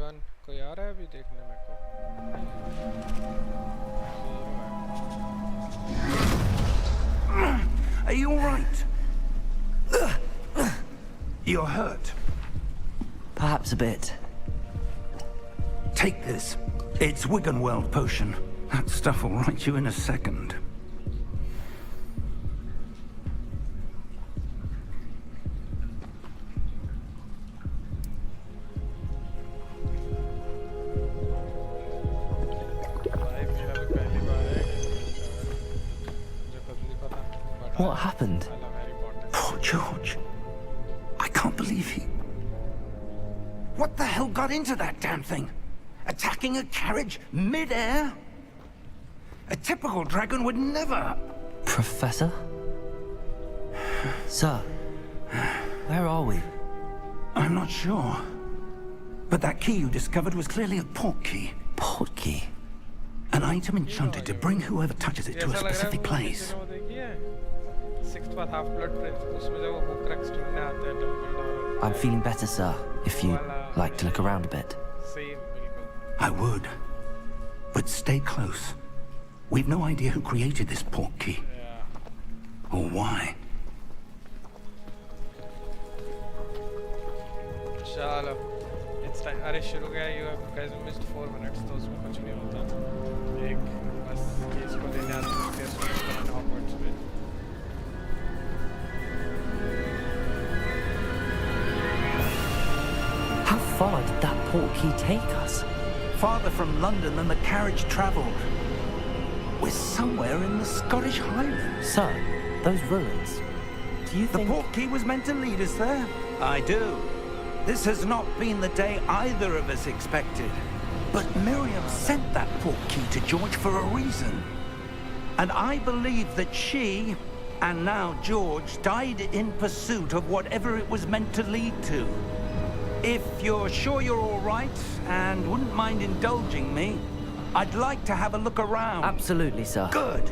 everyone. कोई आ रहा है अभी देखने मेरे को? Are you all right? You're hurt. Perhaps a bit. Take this. It's Wiggenweld potion. That stuff will right you in a second. What happened? Poor George. I can't believe he... What the hell got into that damn thing? Attacking a carriage mid-air? A typical dragon would never... Professor? Sir, where are we? I'm not sure. But that key you discovered was clearly a port key. Port key? An item enchanted to bring whoever touches it to a specific place. I'm feeling better, sir, if you'd like to look around a bit. I would. But stay close. We've no idea who created this port key. Or why. चलो it's time. अरे शुरू गया you guys missed 4 minutes तो उसमें कुछ नहीं होता एक बस इसको लेने आते हैं फिर करना Hogwarts में How far did that port key take us? Farther from London than the carriage travelled. We're somewhere in the Scottish Highlands. Sir, those ruins. Do you think... The port key was meant to lead us there? I do. This has not been the day either of us expected. But Miriam sent that port key to George for a reason. And I believe that she, and now George, died in pursuit of whatever it was meant to lead to. If you're sure you're all right, and wouldn't mind indulging me, I'd like to have a look around. Absolutely, sir. Good.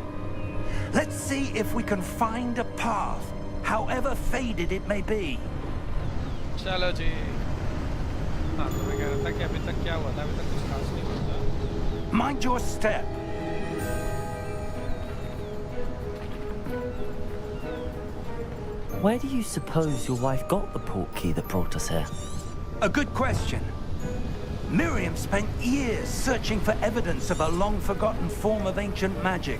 Let's see if we can find a path, however faded it may be. चलो जी हाँ तो मैं कह रहा था कि अभी तक क्या हुआ था अभी तक कुछ खास नहीं हुआ था Mind your step. Where do you suppose your wife got the port key that brought us here? A good question. Miriam spent years searching for evidence of a long-forgotten form of ancient magic.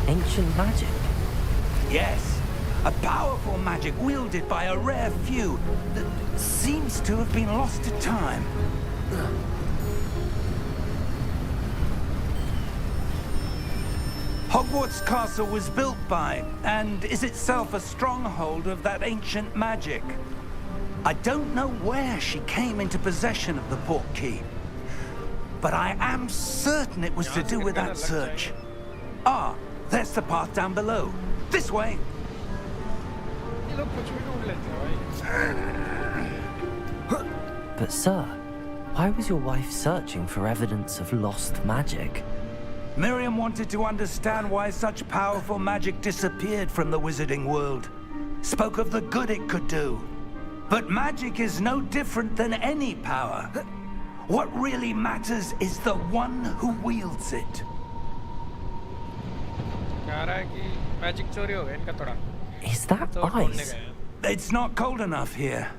Ancient magic? Yes, a powerful magic wielded by a rare few that seems to have been lost to time. Hogwarts Castle was built by, and is itself a stronghold of that ancient magic. I don't know where she came into possession of the port key, but I am certain it was to do with that search. Ah, there's the path down below. This way. But sir, why was your wife searching for evidence of lost magic? Miriam wanted to understand why such powerful magic disappeared from the wizarding world. Spoke of the good it could do. But magic is no different than any power. What really matters is the one who wields it. Is that ice? It's not cold enough here.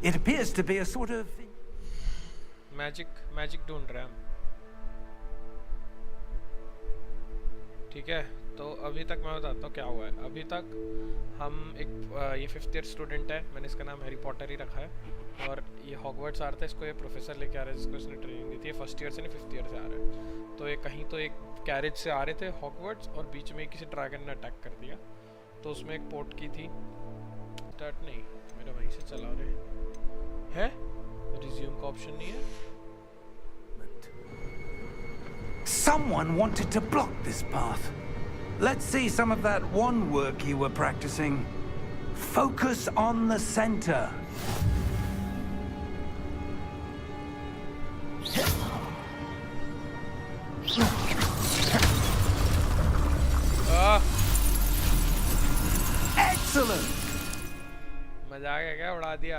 It appears to be a sort of... magic ढूंढ रहे हैं हम ठीक है तो अभी तक मैं बताता हूँ क्या हुआ है अभी तक हम एक ये 5th ईयर स्टूडेंट है मैंने इसका नाम हैरी पॉटर ही रखा है और ये हॉगवर्ट्स आ रहा था इसको ये प्रोफेसर लेके आ रहा है जिसको इसने ट्रेनिंग दी थी ये 1st ईयर से नहीं 5th ईयर से आ रहा है तो ये कहीं तो एक कैरेज से आ रहे थे हॉगवर्ट्स और बीच में किसी ड्रैगन ने अटैक कर दिया तो उसमें एक पोर्ट की थी स्टार्ट नहीं मेरा वहीं से चला रहे है रिज्यूम का ऑप्शन नहीं है Someone wanted to block this path. Let's see some of that wand work you were practicing. Focus on the center. मजा आ गया क्या? उड़ा दिया.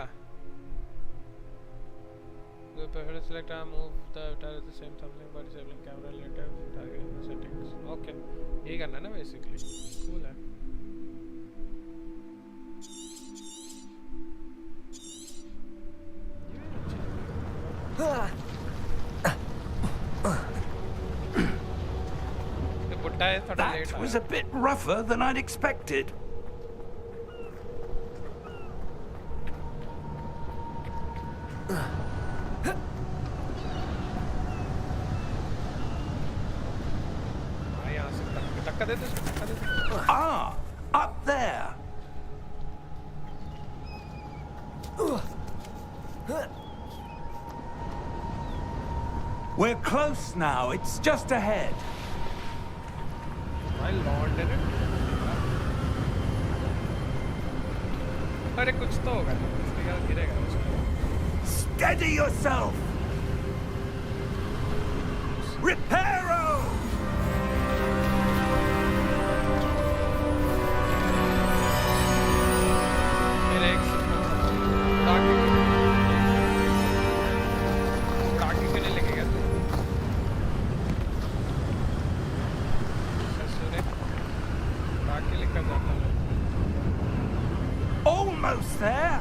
You prefer to select and move the avatar at the same thumbnail by disabling camera relative targeting settings. Okay, यही करना है ना basically. Cool है. That was a bit rougher than I'd expected. Ah, up there. We're close now. It's just ahead. My lord, did it? अरे कुछ तो होगा, इसके क्या गिरेगा उसको. Steady yourself. Reparo. मेरे एक उड़ाके के लिए लेके गया तू. ससुरे उड़ाके लेकर जाता है. Almost there.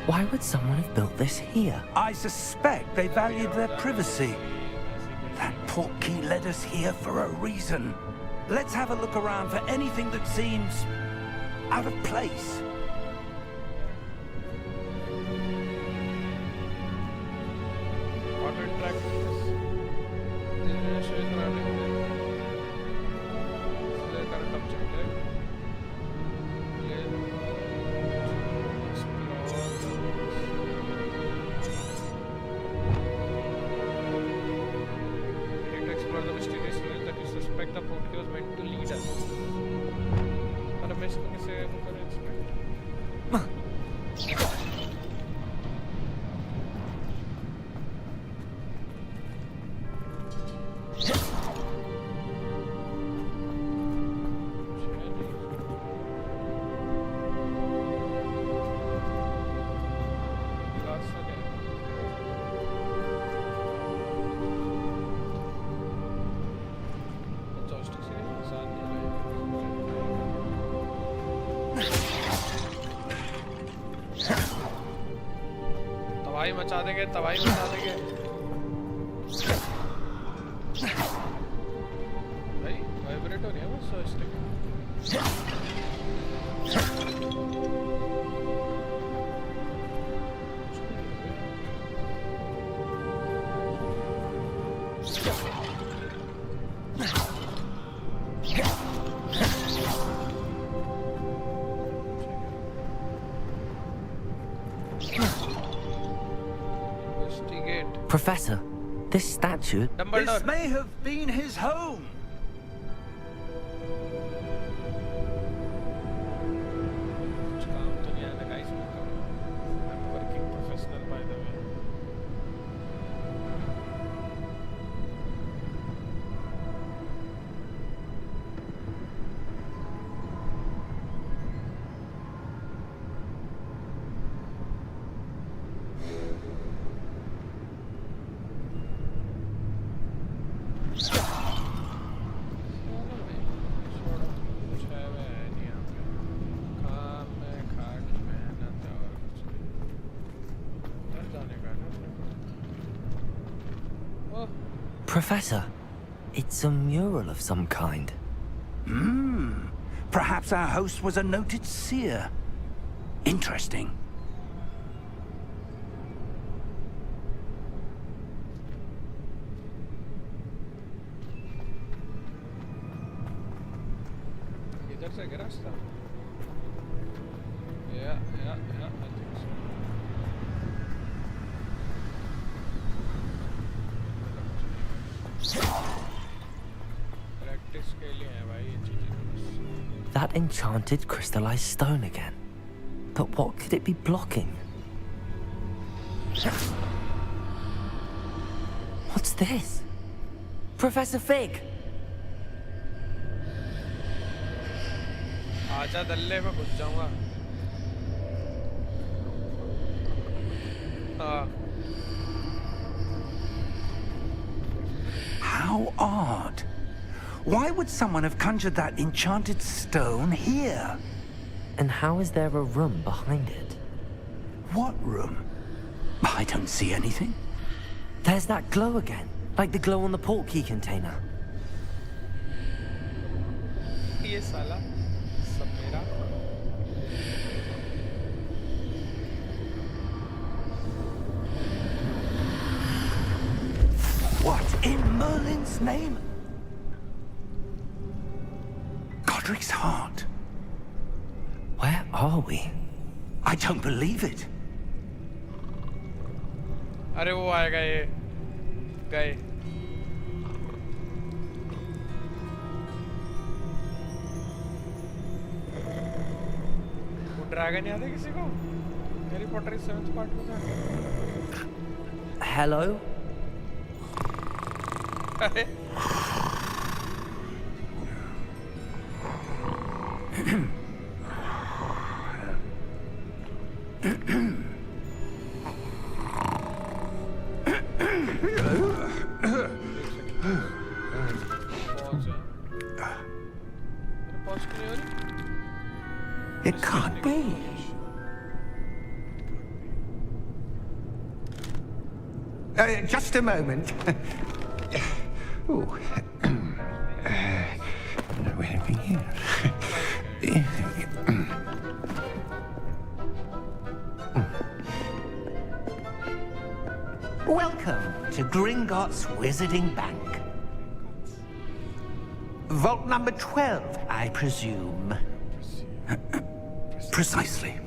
Why would someone have built this here? I suspect they valued their privacy. That portkey led us here for a reason. Let's have a look around for anything that seems out of place. तबाही मचा देंगे, तबाही मचा देंगे. भाई vibrate हो रही है बस stick. Professor, this statue... This may have been his home. I'm working professional, by the way. Professor, it's a mural of some kind. Perhaps our host was a noted seer. Interesting. इधर से क्या रास्ता? Yeah, I think so. Practice के लिए है भाई ये चीजें. That enchanted crystallized stone again. But what could it be blocking? What's this? Professor Fig! आजा दल्ले में घुस जाऊंगा। हाँ। How odd. Why would someone have conjured that enchanted stone here? And how is there a room behind it? What room? I don't see anything. There's that glow again, like the glow on the portkey container. ये साला सब मेरा। What in Merlin's name? Godric's heart. Where are we? I don't believe it. अरे वो आएगा ये गए। वो ड्रैगन याद है किसी को? हैरी पॉटर के 7th पार्ट में था। Hello? अरे It can't be. Just a moment. Ooh. No anything here. Welcome to Gringotts Wizarding Bank. Vault number 12, I presume. Precisely.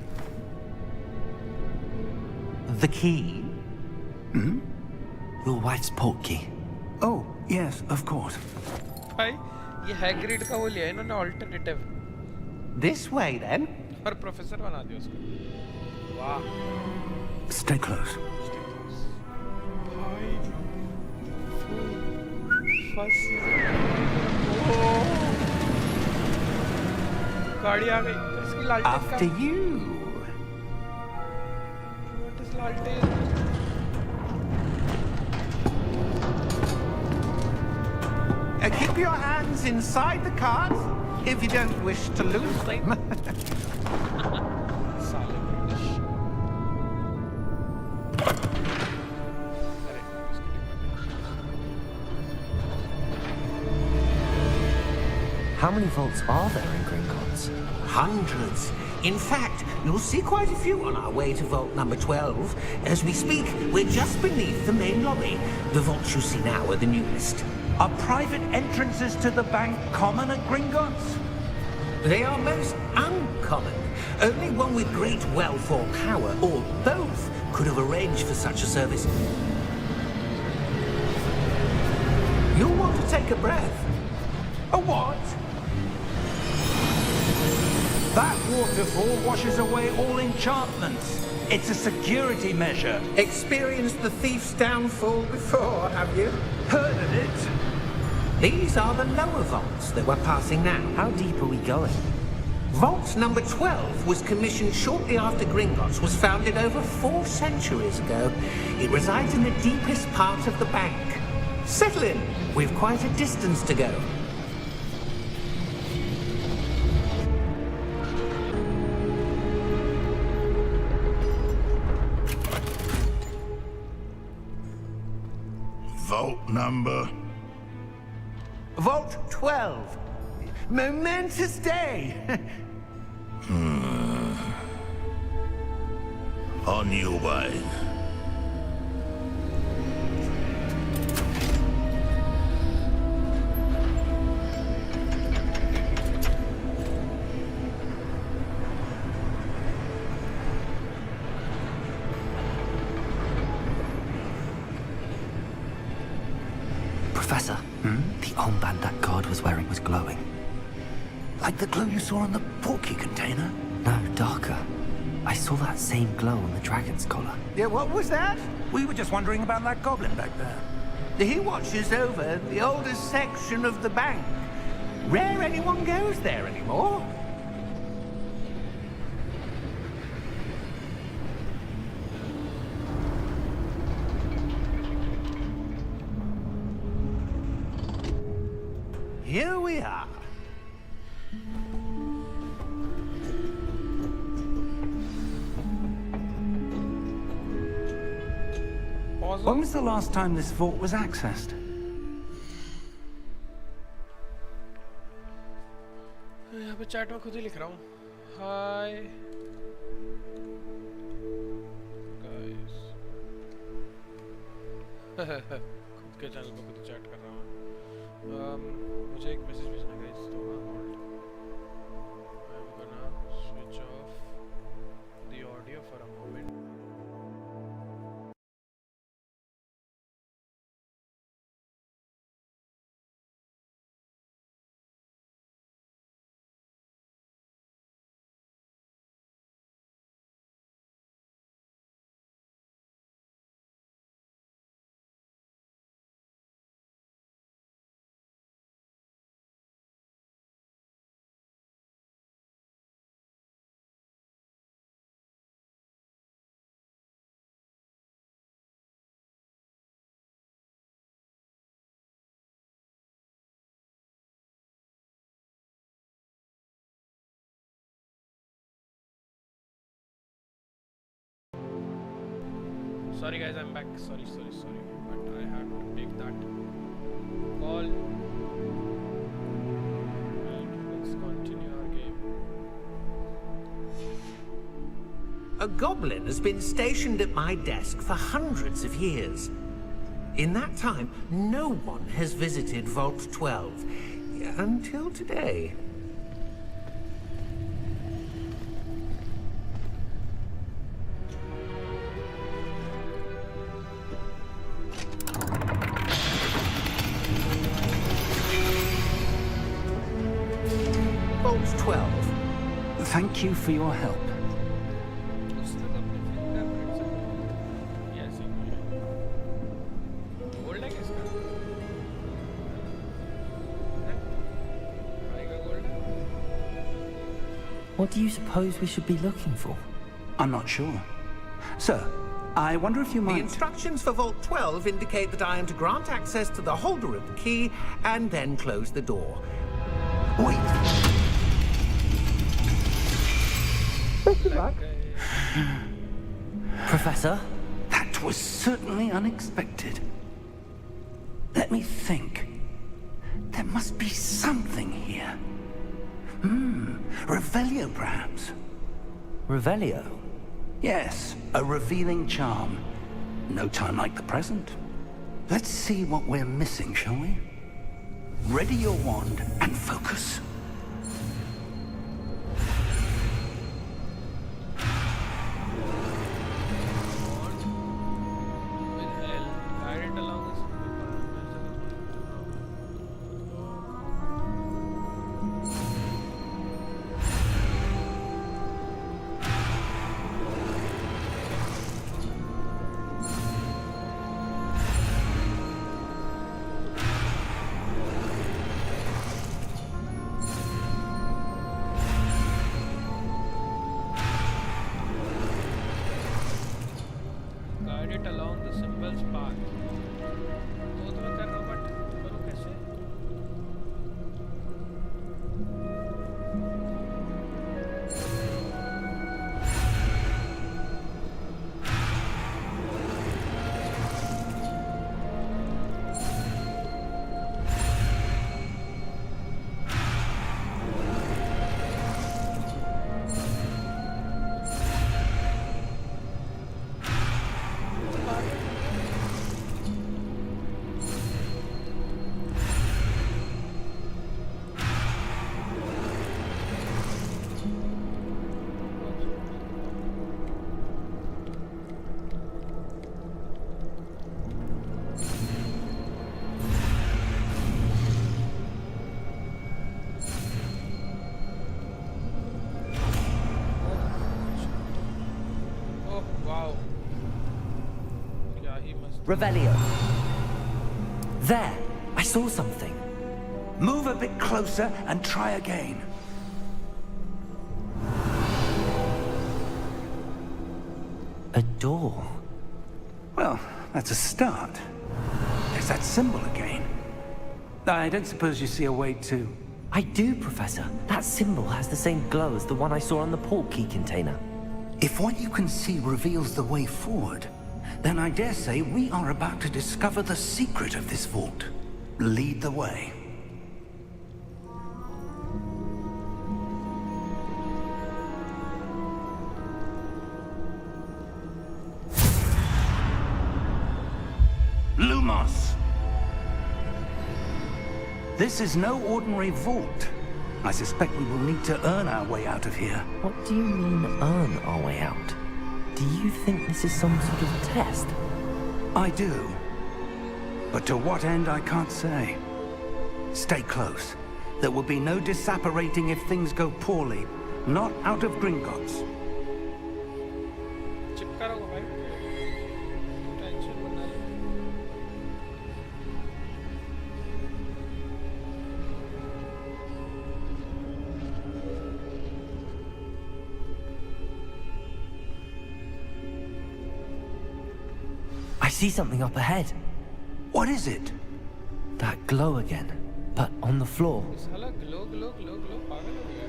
The key? Your wife's portkey. Oh, yes, of course. भाई ये Hagrid का वो लिया है इन्होंने alternative This way, then. और professor बना दिया उसको। वाह। Stay close. भाई फर्स्ट सीजन। ओह गाड़ी आ गई। इसकी लालटेन का। After you. What is लालटेन? Keep your hands inside the cars if you don't wish to lose them. साले ब्रिटिश। अरे इसके लिए How many vaults are there in Gringotts? Hundreds. In fact, you'll see quite a few on our way to vault number 12. As we speak, we're just beneath the main lobby. The vaults you see now are the newest. Are private entrances to the bank common at Gringotts? They are most uncommon. Only one with great wealth or power, or both, could have arranged for such a service. You'll want to take a breath. A what? That waterfall washes away all enchantments. It's a security measure. Experienced the thief's downfall before, have you? Heard of it? These are the lower vaults that we're passing now. How deep are we going? Vault number 12 was commissioned shortly after Gringotts was founded over 4 centuries ago. It resides in the deepest part of the bank. Settle in. We've quite a distance to go. Vault number. Vault 12. Momentous day. On your way. Professor, the armband that guard was wearing was glowing. Like the glow you saw on the portkey container? No, darker. I saw that same glow on the dragon's collar. Yeah, what was that? We were just wondering about that goblin back there. He watches over the oldest section of the bank. Rare anyone goes there anymore. Here we are. When was the last time this vault was accessed? यहाँ पे chat में खुद ही लिख रहा हूँ. Hi guys. खुद के channel पे खुद ही चैट कर रहा हूँ. मुझे एक मैसेज भेजना गाइस. तो I'm gonna switch off the audio for a moment. Sorry guys, I'm back. Sorry. But I had to take that call. And let's continue our game. A goblin has been stationed at my desk for hundreds of years. In that time, no one has visited Vault 12. Until today. Vault 12. Thank you for your help. उसने तो अपने fingerprints से ये ऐसे ही किया. Gold है किसका? हैं? भाई का gold है? What do you suppose we should be looking for? I'm not sure. Sir, I wonder if you The might... instructions for Vault 12 indicate that I am to grant access to the holder of the key and then close the door. Wait! Professor? That was certainly unexpected. Let me think. There must be something here. Revelio, perhaps? Revelio? Yes, a revealing charm. No time like the present. Let's see what we're missing, shall we? Ready your wand and focus. With L, guide it along this. Guide it along the symbol's path. वो तो मैं कर रहा हूँ, but करूँ कैसे? Oh wow, क्या ही मस्त. Revelio. There, I saw something. Move a bit closer and try again. A door. Well, that's a start. There's that symbol again. I don't suppose you see a way to... I do, Professor. That symbol has the same glow as the one I saw on the port key container. If what you can see reveals the way forward, then I dare say we are about to discover the secret of this vault. Lead the way. Lumos! This is no ordinary vault. I suspect we will need to earn our way out of here. What do you mean, earn our way out? Do you think this is some sort of test? I do. But to what end, I can't say. Stay close. There will be no disapparating if things go poorly. Not out of Gringotts. चिपका रहो भाई, tension मत लो. I see something up ahead. What is it? That glow again, but on the floor. साला glow glow glow glow पागल हो गया.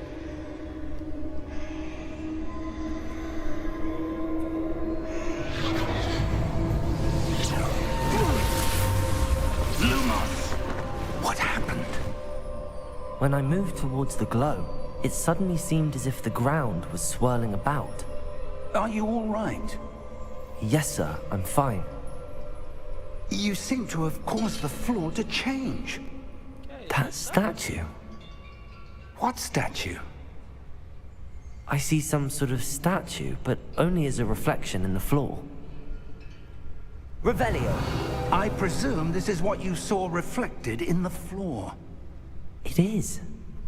Lumos! What happened? When I moved towards the glow, it suddenly seemed as if the ground was swirling about. Are you all right? Yes, sir, I'm fine. You seem to have caused the floor to change. That statue. What statue? I see some sort of statue, but only as a reflection in the floor. Revelio. I presume this is what you saw reflected in the floor. It is.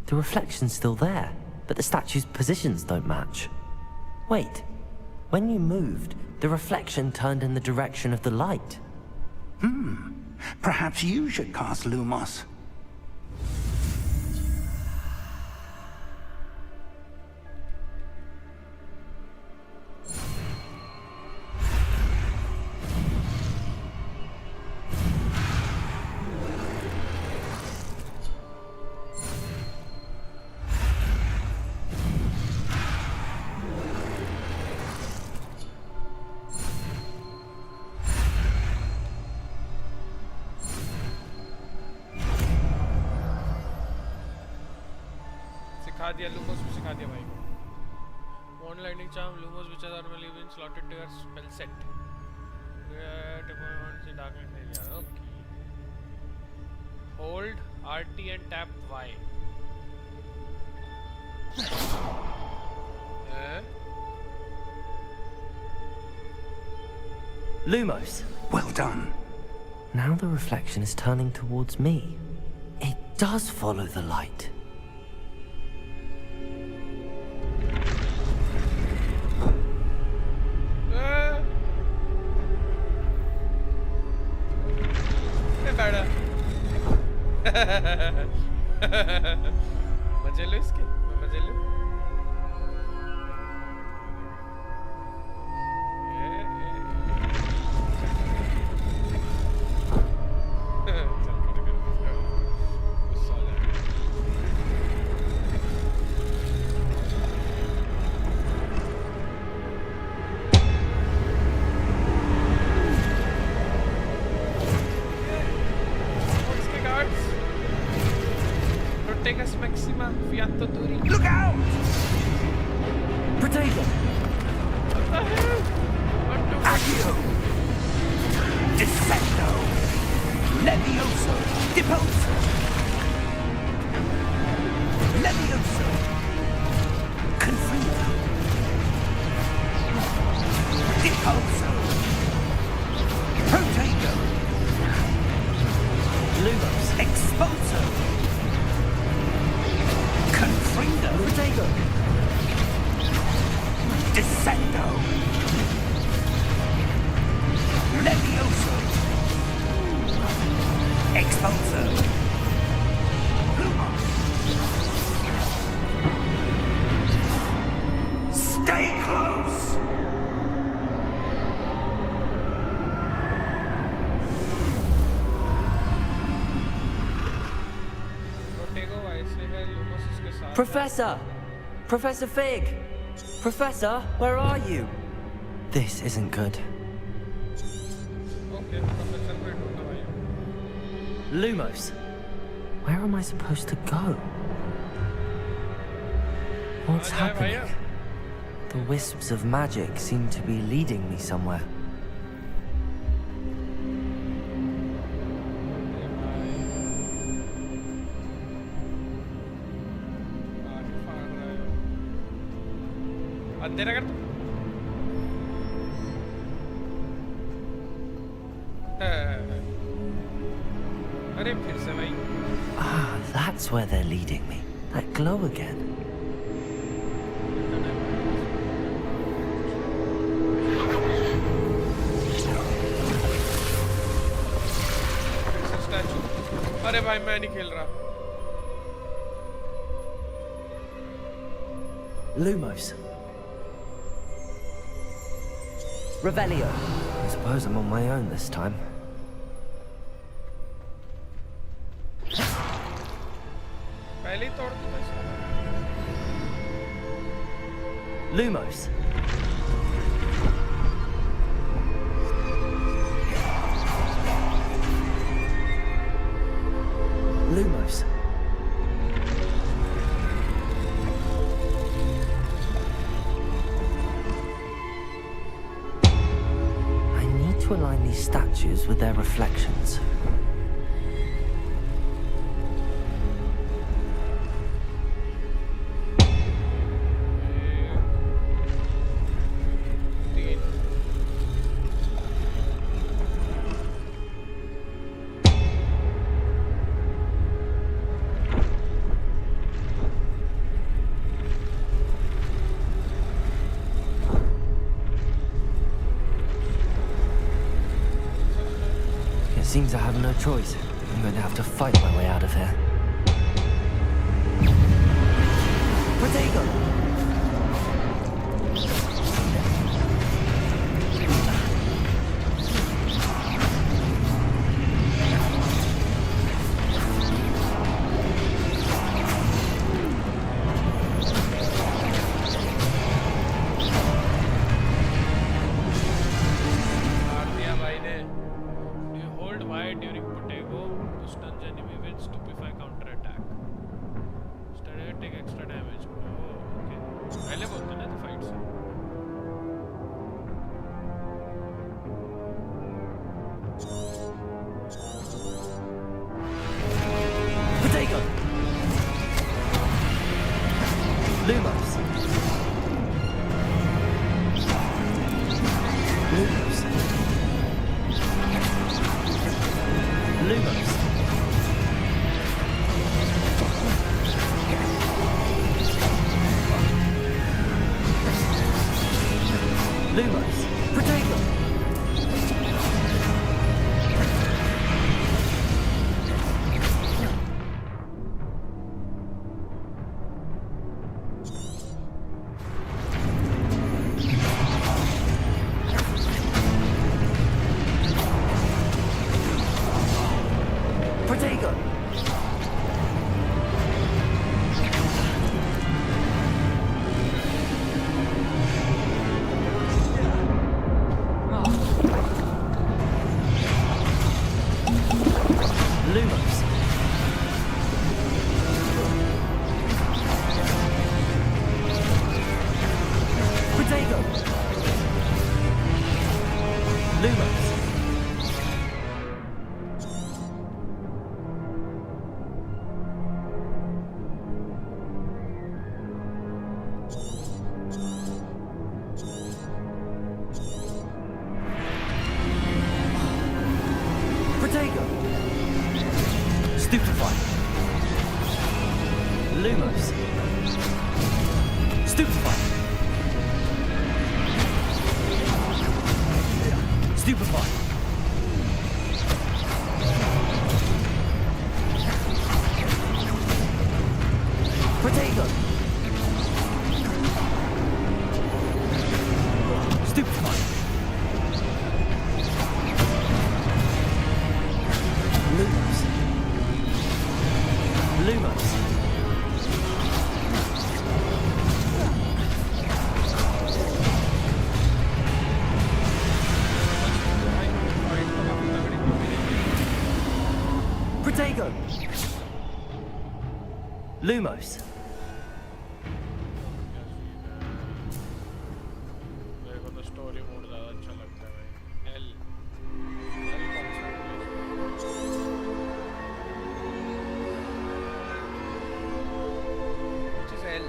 The reflection's still there, but the statue's positions don't match. Wait. When you moved, the reflection turned in the direction of the light. Perhaps you should cast Lumos. सिखा दिया, Lumos भी सिखा दिया भाई. One lightning charm, Lumos which are normally been slotted to your spell set. Darkness area. Okay. Hold RT and tap Y. Lumos. Well done. Now the reflection is turning towards me. It does follow the light. मजे लो इसके, मजे लो. Look out! Protego! Accio! Defecto! Levioso! Deposo! Levioso! Confringo! Deposo! Protego! Lumos! Exposo! Confringo! Protego! Descendo! Professor! Professor Fig! Professor, where are you? This isn't good. Okay professor को ढूंढना भाई. Lumos, where am I supposed to go? What's आ जाए happening? भैया. The wisps of magic seem to be leading me somewhere. अंधेरा कर तू. अरे फिर से भाई. Ah, that's where they're leading me. That glow again. Statue. अरे भाई मैं नहीं खेल रहा. Lumos. Revelio. I suppose I'm on my own this time. पहले ही तोड़ दूँ इसको. Lumos. Lumos. I need to align these statues with their reflections. तीन. It seems I have no choice. I'm going to have to fight my way out of here. Protego! मार दिया भाई ने. You hold Y during Protego to stun the enemy with stupefy counter attack. Stun take extra damage. Oh, okay. पहले बोलते ना तो fight से. Protego! Lumos. Lumos. Lumos. Lumos. Protego! Protego! Lumos. Protego! Lumos. Protego! Stupefy. Lumos. Stupefy. Stupefy. Protego. Stupefy. Lumos. Lumos. Protego! Lumos. मेरे को तो story mode ज़्यादा अच्छा लगता है भाई। एल कौन सा which is L?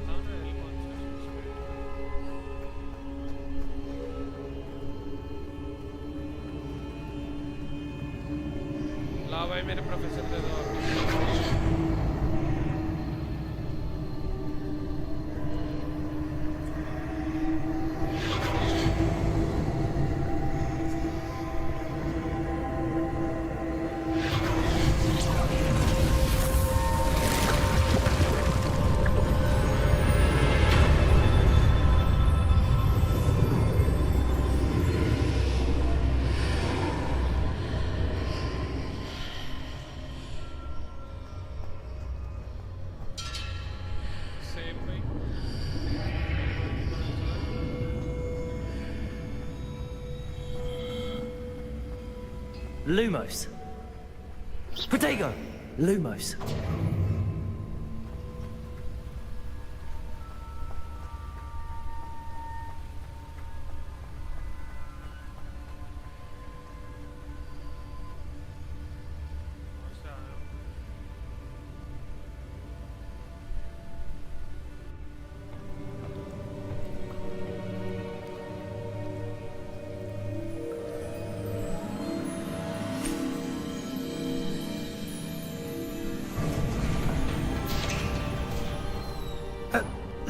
बताओ ना L कौन सा है? ला भाई मेरे प्रोफेसर दे दो। सेम भाई। Lumos. Protego! Lumos. कौन सा आया?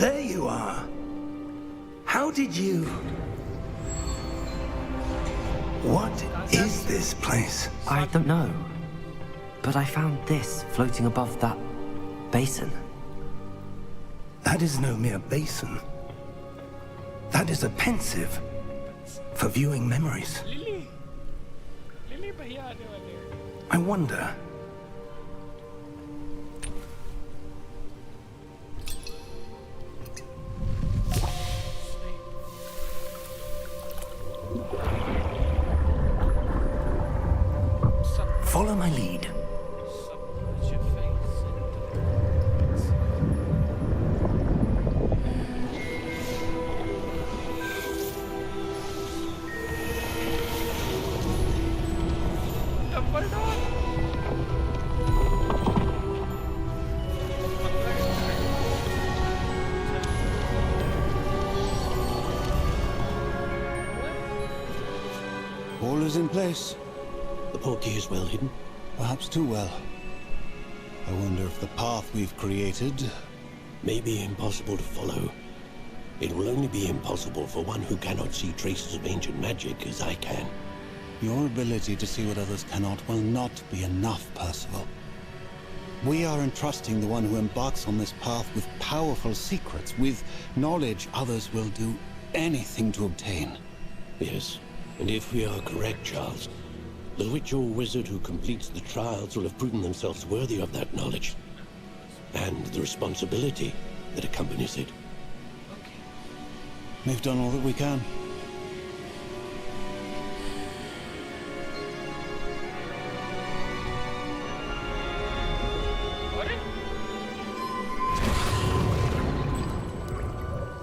There you are. How did you... What is this place? I don't know. But I found this floating above that basin. That is no mere basin. That is a pensive for viewing memories. Lily lily भैया आने वाले हैं। I wonder... Follow my lead. Submerge your face into Dumbledore. All is in place. The portkey is well hidden. Perhaps too well. I wonder if the path we've created... May be impossible to follow. It will only be impossible for one who cannot see traces of ancient magic as I can. Your ability to see what others cannot will not be enough, Percival. We are entrusting the one who embarks on this path with powerful secrets, with knowledge others will do anything to obtain. Yes, and if we are correct, Charles, the witch or wizard who completes the trials will have proven themselves worthy of that knowledge. And the responsibility that accompanies it. We've done all that we can.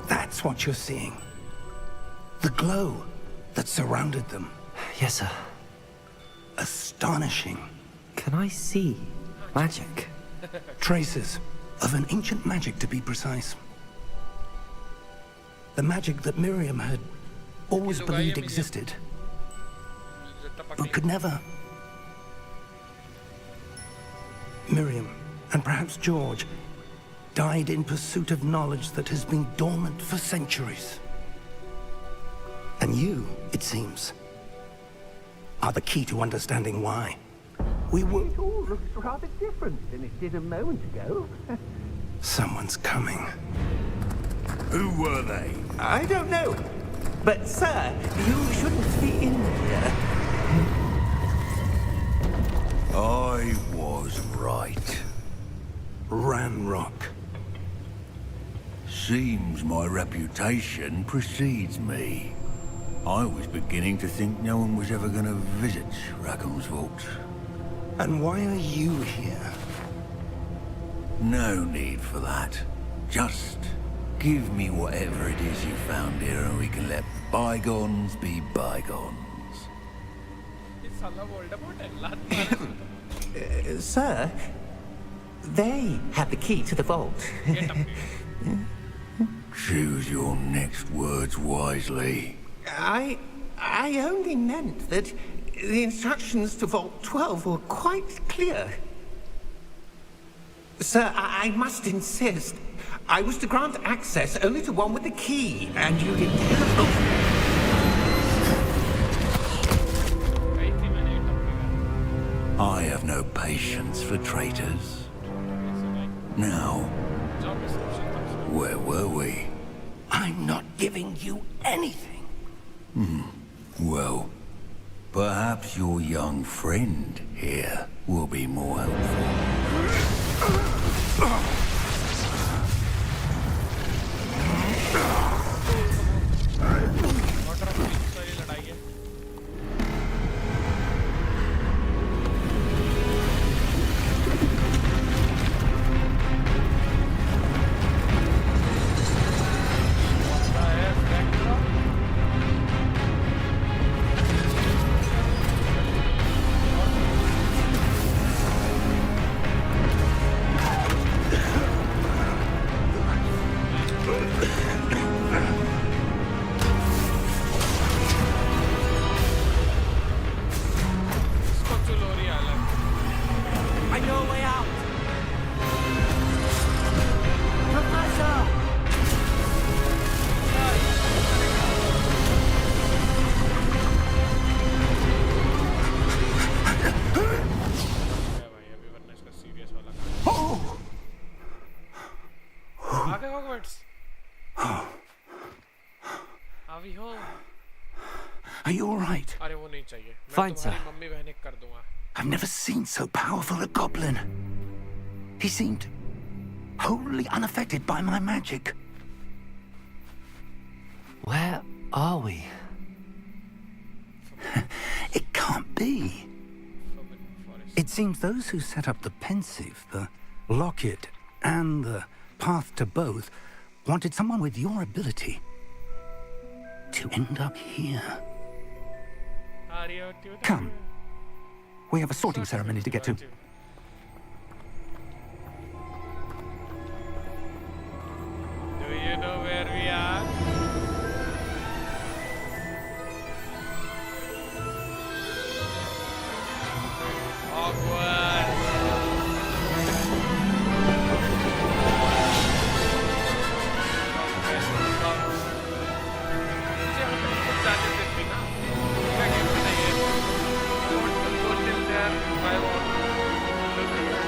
That's what you're seeing. The glow that surrounded them. Yes, sir. Astonishing. Can I see magic? Traces of an ancient magic, to be precise. The magic that Miriam had always believed existed, but could never. Miriam, and perhaps George, died in pursuit of knowledge that has been dormant for centuries. And you, it seems, are the key to understanding why. We were... It all looks rather different than it did a moment ago. Someone's coming. Who were they? I don't know. But, sir, you shouldn't be in here. I was right. Seems my reputation precedes me. I was beginning to think no one was ever going to visit Rackham's vault. And why are you here? No need for that. Just give me whatever it is you found here and we can let bygones be bygones. इस साला Voldemort है, लात मारे Sir, they have the key to the vault. Get up here. Choose your next words wisely. I only meant that the instructions to Vault 12 were quite clear. Sir, I must insist. I was to grant access only to one with the key, and you didn't have... कही थी मैंने ये टपकेगा। I have no patience for traitors. Now, जाओ prescription तक से। where were we? I'm not giving you anything. Well, perhaps your young friend here will be more helpful. Order of Kings वाली लड़ाई है। क्या है Spectra? इसको चुलोरी अलग। I know a way out! है भाई अभी वरना इसका सीरियस वाला काम। आ गए हॉगवर्ट्स। अभी हो। Are you all right? अरे वो नहीं चाहिए। मैं Fine, तुम्हारी sir. मम्मी बहने कर दूंगा। I've never seen so powerful a goblin. He seemed wholly unaffected by my magic. Where are we? It can't be. Forbidden Forest. It seems those who set up the pensive, the locket, and the path to both wanted someone with your ability to end up here. आ रही है tweet. Come. We have a sorting ceremony to get to. Do you know where we are? Hogwarts. मुझे हम खुद जाने देते ना। क्या कहते हैं ये? I want to go till there. I want to live there.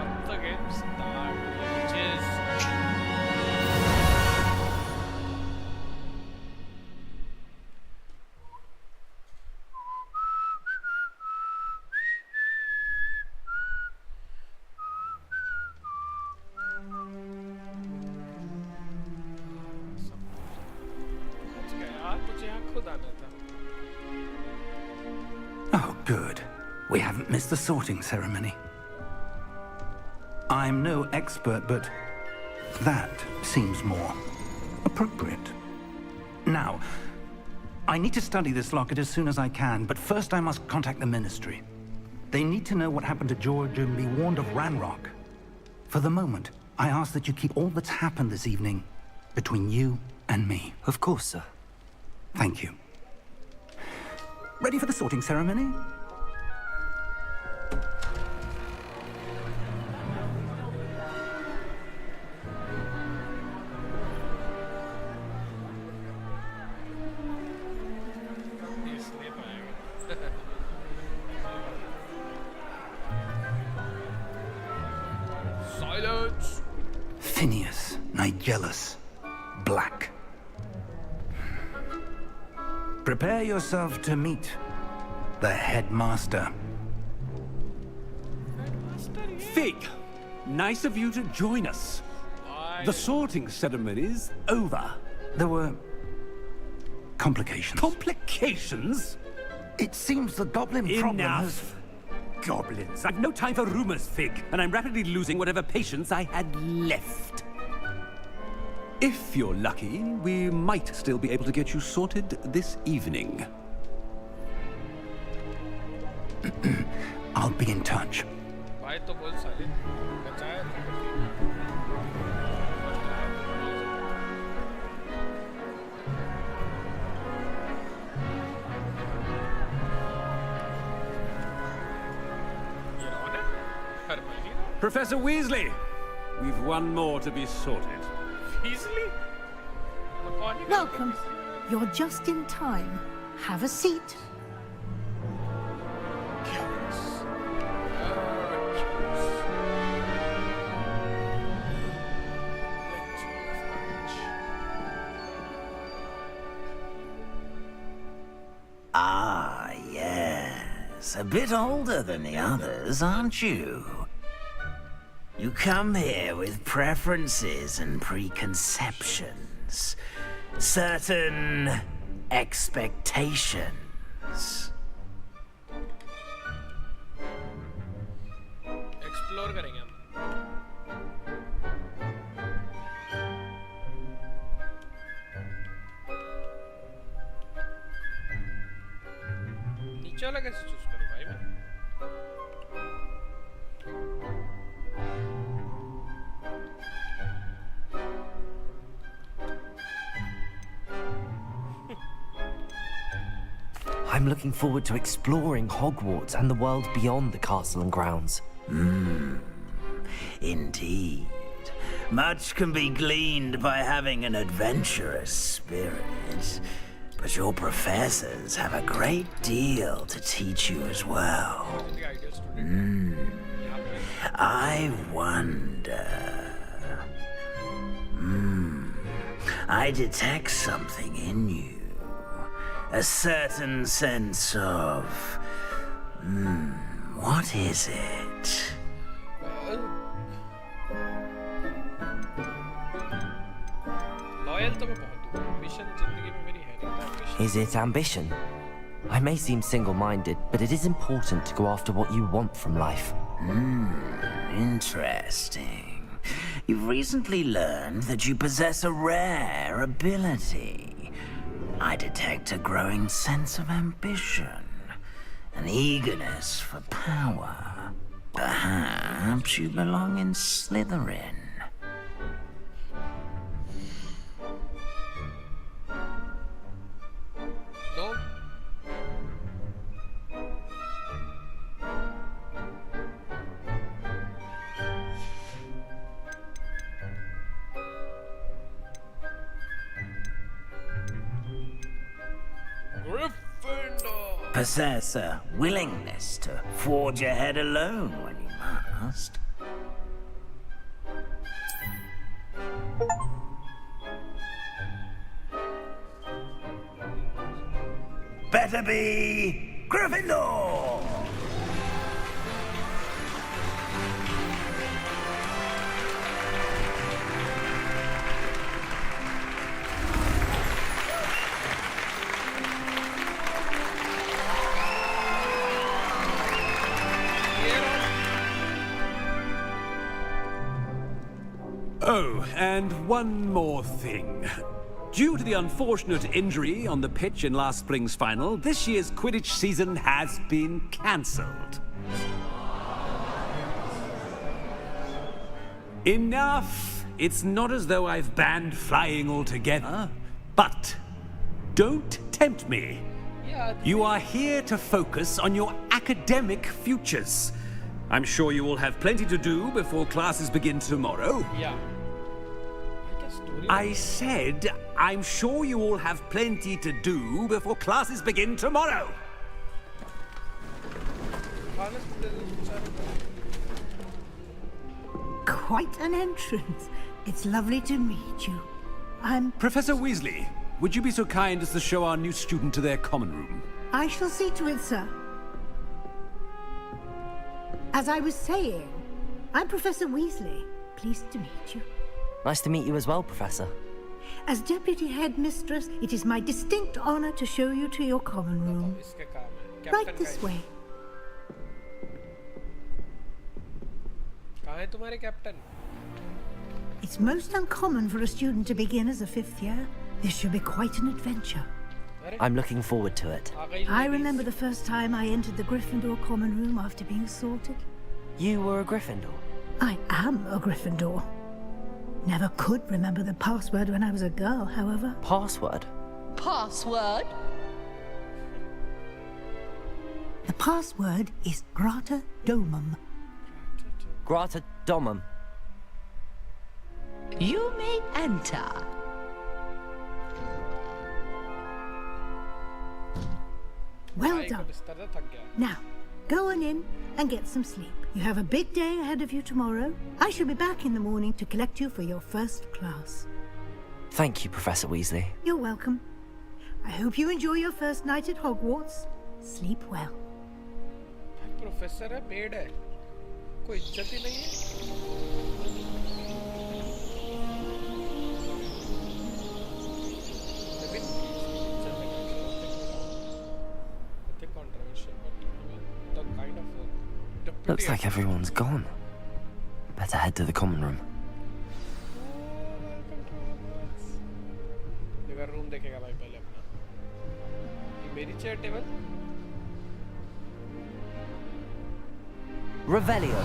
Up the game start, bitches. पहुंच गए यार, मुझे यहाँ खुद आना था। Oh, good. We haven't missed the sorting ceremony. I'm no expert, but that seems more appropriate. Now, I need to study this locket as soon as I can, but first I must contact the Ministry. They need to know what happened to George and be warned of Ranrock. For the moment, I ask that you keep all that's happened this evening between you and me. Of course, sir. Thank you. Ready for the sorting ceremony? इसलिए पाएगा। jealous. Black. Prepare yourself to meet the headmaster. Fig, nice of you to join us. The sorting ceremony's over. There were complications. Complications? It seems the goblin problem has... Enough! Goblins. I've no time for rumors, Fig, and I'm rapidly losing whatever patience I had left. If you're lucky, we might still be able to get you sorted this evening. I'll be in touch. भाई तो बोल साले बचाया Professor Weasley, we've one more to be sorted. Weasley? Welcome. You're just in time. Have a seat. Ah, yes. A bit older than the others, aren't you? You come here with preferences and preconceptions. Certain expectations. Explore करेंगे हम नीचे वाला कैसे choose करूं भाई मैं I'm looking forward to exploring Hogwarts and the world beyond the castle and grounds. Indeed. Much can be gleaned by having an adventurous spirit. But your professors have a great deal to teach you as well. I wonder... I detect something in you. A certain sense of... what is it? Loyal तो मैं बहुत हूँ ambition जिंदगी में मेरी है नहीं ambition Is it ambition? I may seem single-minded, but it is important to go after what you want from life. Interesting. You've recently learned that you possess a rare ability. I detect a growing sense of ambition, an eagerness for power. Perhaps you belong in Slytherin. no Gryffindor Possess a willingness to forge ahead alone when you must. Better be Gryffindor! Oh, and one more thing. Due to the unfortunate injury on the pitch in last spring's final, this year's Quidditch season has been cancelled. Enough! It's not as though I've banned flying altogether, but don't tempt me. You are here to focus on your academic futures. I'm sure you will have plenty to do before classes begin tomorrow. yeah I said, I'm sure you all have plenty to do before classes begin tomorrow. Quite an entrance. It's lovely to meet you. I'm... Professor Weasley, would you be so kind as to show our new student to their common room? I shall see to it, sir. As I was saying, I'm Professor Weasley. Pleased to meet you. Nice to meet you as well, Professor. As Deputy Headmistress, it is my distinct honor to show you to your common room. Right this way. कहाँ है तुम्हारे captain? It's most uncommon for a student to begin as a 5th year. This should be quite an adventure. I'm looking forward to it. I remember the first time I entered the Gryffindor common room after being assaulted. You were a Gryffindor? I am a Gryffindor. Never could remember the password when I was a girl, however. Password? Password? The password is Grata Domum. Grata Domum. You may enter. Well done. Now, go on in and get some sleep. You have a big day ahead of you tomorrow. I shall be back in the morning to collect you for your first class. Thank you, Professor Weasley. You're welcome. I hope you enjoy your first night at Hogwarts. Sleep well. Professor है, made है, कोई इज्जत ही नहीं है। Looks like everyone's gone. Better head to the common room. Room देखेगा भाई पहले अपना। ये मेरी चेयर टेबल। Revelio.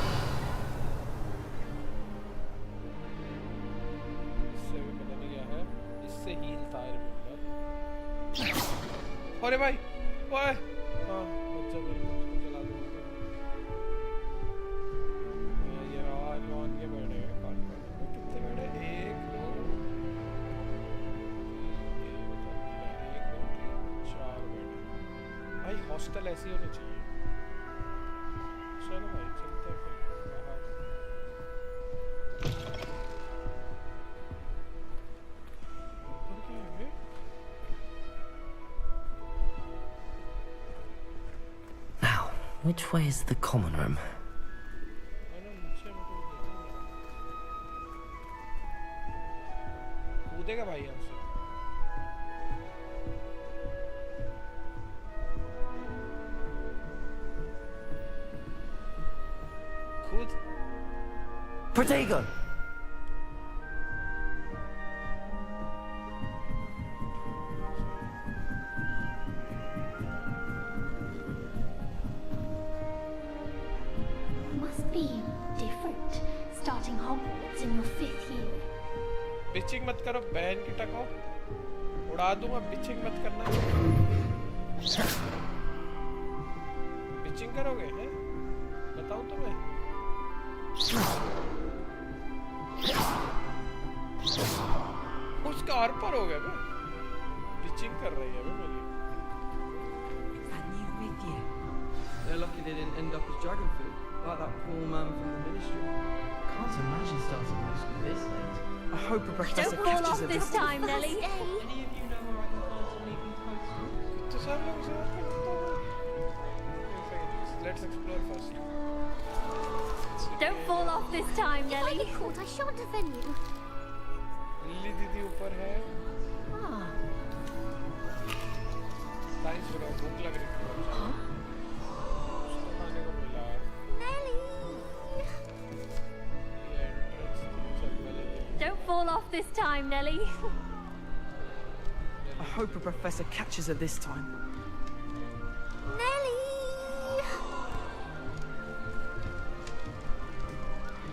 इससे भी पता नहीं क्या है। इससे हील था रिमेम्बर। अरे भाई, ओए, हाँ, बच्चा मेरे को चला दो। ये रॉन के बैठे हैं, कितने बैठे? एक, दो, चार बैठे। भाई हॉस्टल ऐसी होनी चाहिए। चलो भाई चलते हैं फिर बाहर। ऊपर क्या है ये? Now, which way is the common room? कूदेगा भाई हमसे। Protego! Must be different starting Hogwarts in your 5th year. Bitching मत करो, बहन की टको उड़ा दूंगा। बिचिंग मत करना। बिचिंग करोगे हैं? बताऊं तुम्हें? उसका आर पर हो गया बे। बिचिंग कर रही है बे मेरी। They're lucky they didn't end up as dragon food, like that poor man from the ministry. Can't imagine starting middle school this late. I hope a professor Don't fall catches off her this time, Nelly. Any of you know where I can find some leaving toast? Let's explore first. Don't fall off this time, If I Nelly. get caught, I shan't defend you. Lily दीदी ऊपर है। Science बड़ा भूख लग रही थी। उसको खाने को मिला। Don't fall off this time, Nelly. I hope a professor catches her this time. Nelly!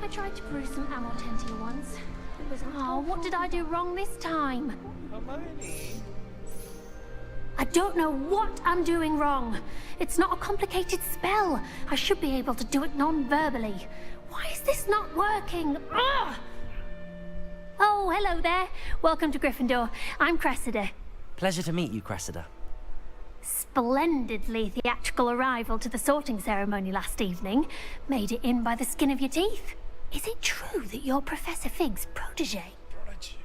I tried to brew some amortentia once. It was... Oh, what did I do wrong this time? Hermione. I don't know what I'm doing wrong. It's not a complicated spell. I should be able to do it non-verbally. Why is this not working? Ugh! Oh, hello there. Welcome to Gryffindor. I'm Cressida. Pleasure to meet you, Cressida. Splendidly theatrical arrival to the sorting ceremony last evening. Made it in by the skin of your teeth. Is it true that you're Professor Fig's protege? Prodigy.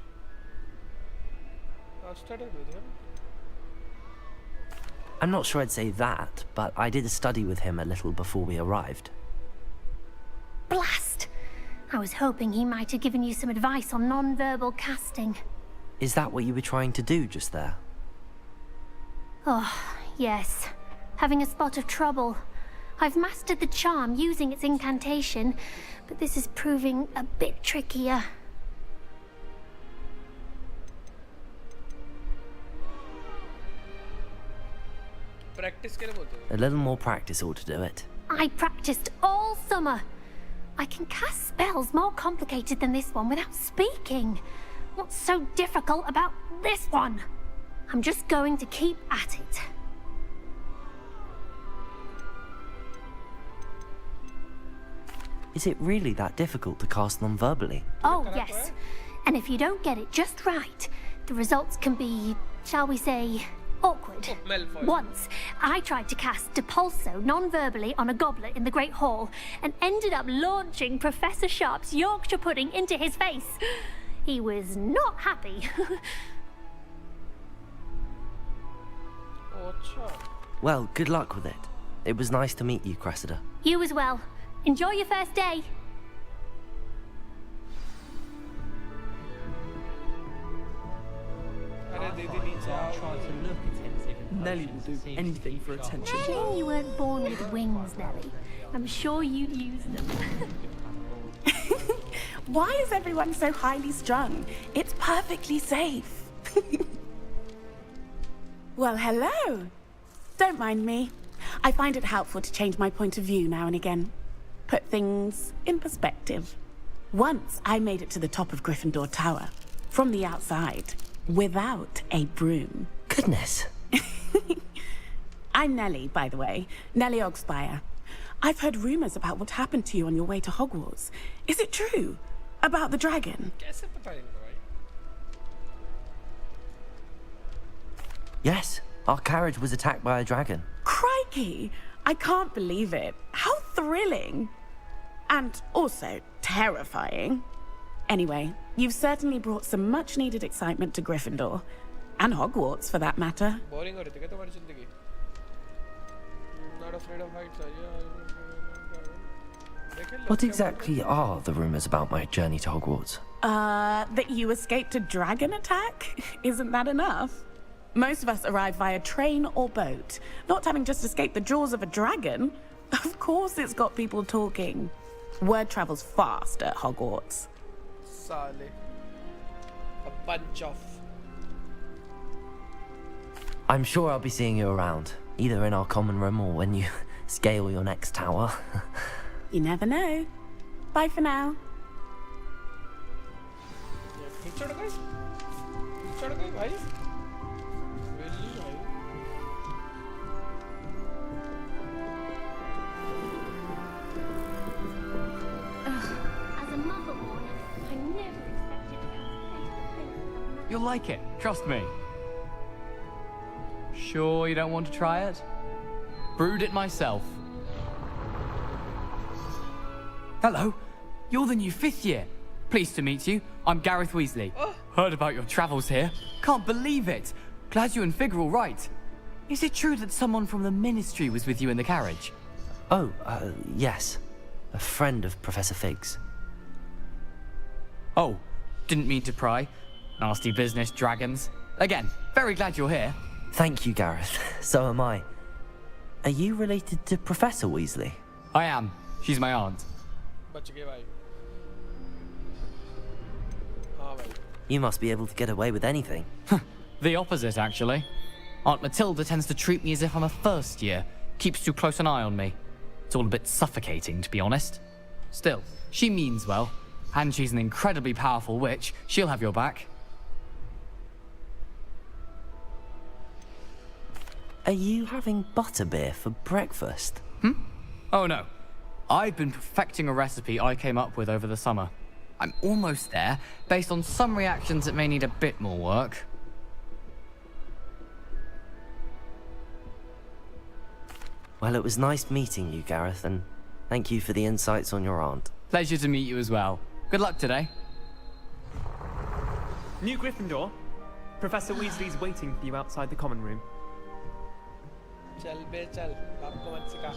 I've studied with him. I'm not sure I'd say that, but I did study with him a little before we arrived. Blast! I was hoping he might have given you some advice on non-verbal casting. Is that what you were trying to do just there? Oh, yes. Having a spot of trouble. I've mastered the charm using its incantation, but this is proving a bit trickier. Practice के लिए बोलते हैं. A little more practice ought to do it. I practiced all summer. I can cast spells more complicated than this one without speaking. What's so difficult about this one? I'm just going to keep at it. Is it really that difficult to cast non-verbally? Oh, yes. And if you don't get it just right, the results can be, shall we say, awkward. Once, I tried to cast Depulso non-verbally on a goblet in the Great Hall and ended up launching Professor Sharp's Yorkshire pudding into his face. He was not happy. Well, good luck with it. It was nice to meet you, Cressida. You as well. Enjoy your first day. Nelly will do anything for attention. Shame you weren't born with wings, Nelly. I'm sure you'd use them. Why is everyone so highly strung? It's perfectly safe. Well, hello. Don't mind me. I find it helpful to change my point of view now and again. Put things in perspective. Once I made it to the top of Gryffindor Tower, from the outside, without a broom. Goodness. I'm Nelly, by the way. Nelly Ogspire. I've heard rumors about what happened to you on your way to Hogwarts. Is it true? About the dragon? Yes, our carriage was attacked by a dragon. Crikey! I can't believe it. How thrilling! And also terrifying. Anyway, you've certainly brought some much-needed excitement to Gryffindor. And Hogwarts, for that matter. Boring हो रही थी क्या तुम्हारी जिंदगी? Not afraid of heights, are you? What exactly are the rumors about my journey to Hogwarts? That you escaped a dragon attack? Isn't that enough? Most of us arrive via train or boat, not having just escaped the jaws of a dragon. Of course it's got people talking. Word travels fast at Hogwarts. Sale. A bunch of... I'm sure I'll be seeing you around, either in our common room or when you scale your next tower. You never know. Bye for now. You'll like it, trust me. Sure you don't want to try it? Brewed it myself. Hello, you're the new 5th year. Pleased to meet you. I'm Gareth Weasley. Heard about your travels here. Can't believe it. Glad you and Fig are all right. Is it true that someone from the Ministry was with you in the carriage? Oh, yes. A friend of Professor Fig's. Oh, didn't mean to pry. Nasty business, dragons. Again, very glad you're here. Thank you, Gareth. So am I. Are you related to Professor Weasley? I am. She's my aunt. You must be able to get away with anything. The opposite, actually. Aunt Matilda tends to treat me as if I'm a first year. Keeps too close an eye on me. It's all a bit suffocating, to be honest. Still, she means well. And she's an incredibly powerful witch. She'll have your back. Are you having butterbeer for breakfast? Oh no. I've been perfecting a recipe I came up with over the summer. I'm almost there, based on some reactions that may need a bit more work. Well, it was nice meeting you, Gareth, and Thank you for the insights on your aunt. Pleasure to meet you as well. Good luck today. New Gryffindor. Professor Weasley's waiting for you outside the common room. चल बे चल, बाप को मत सिखा.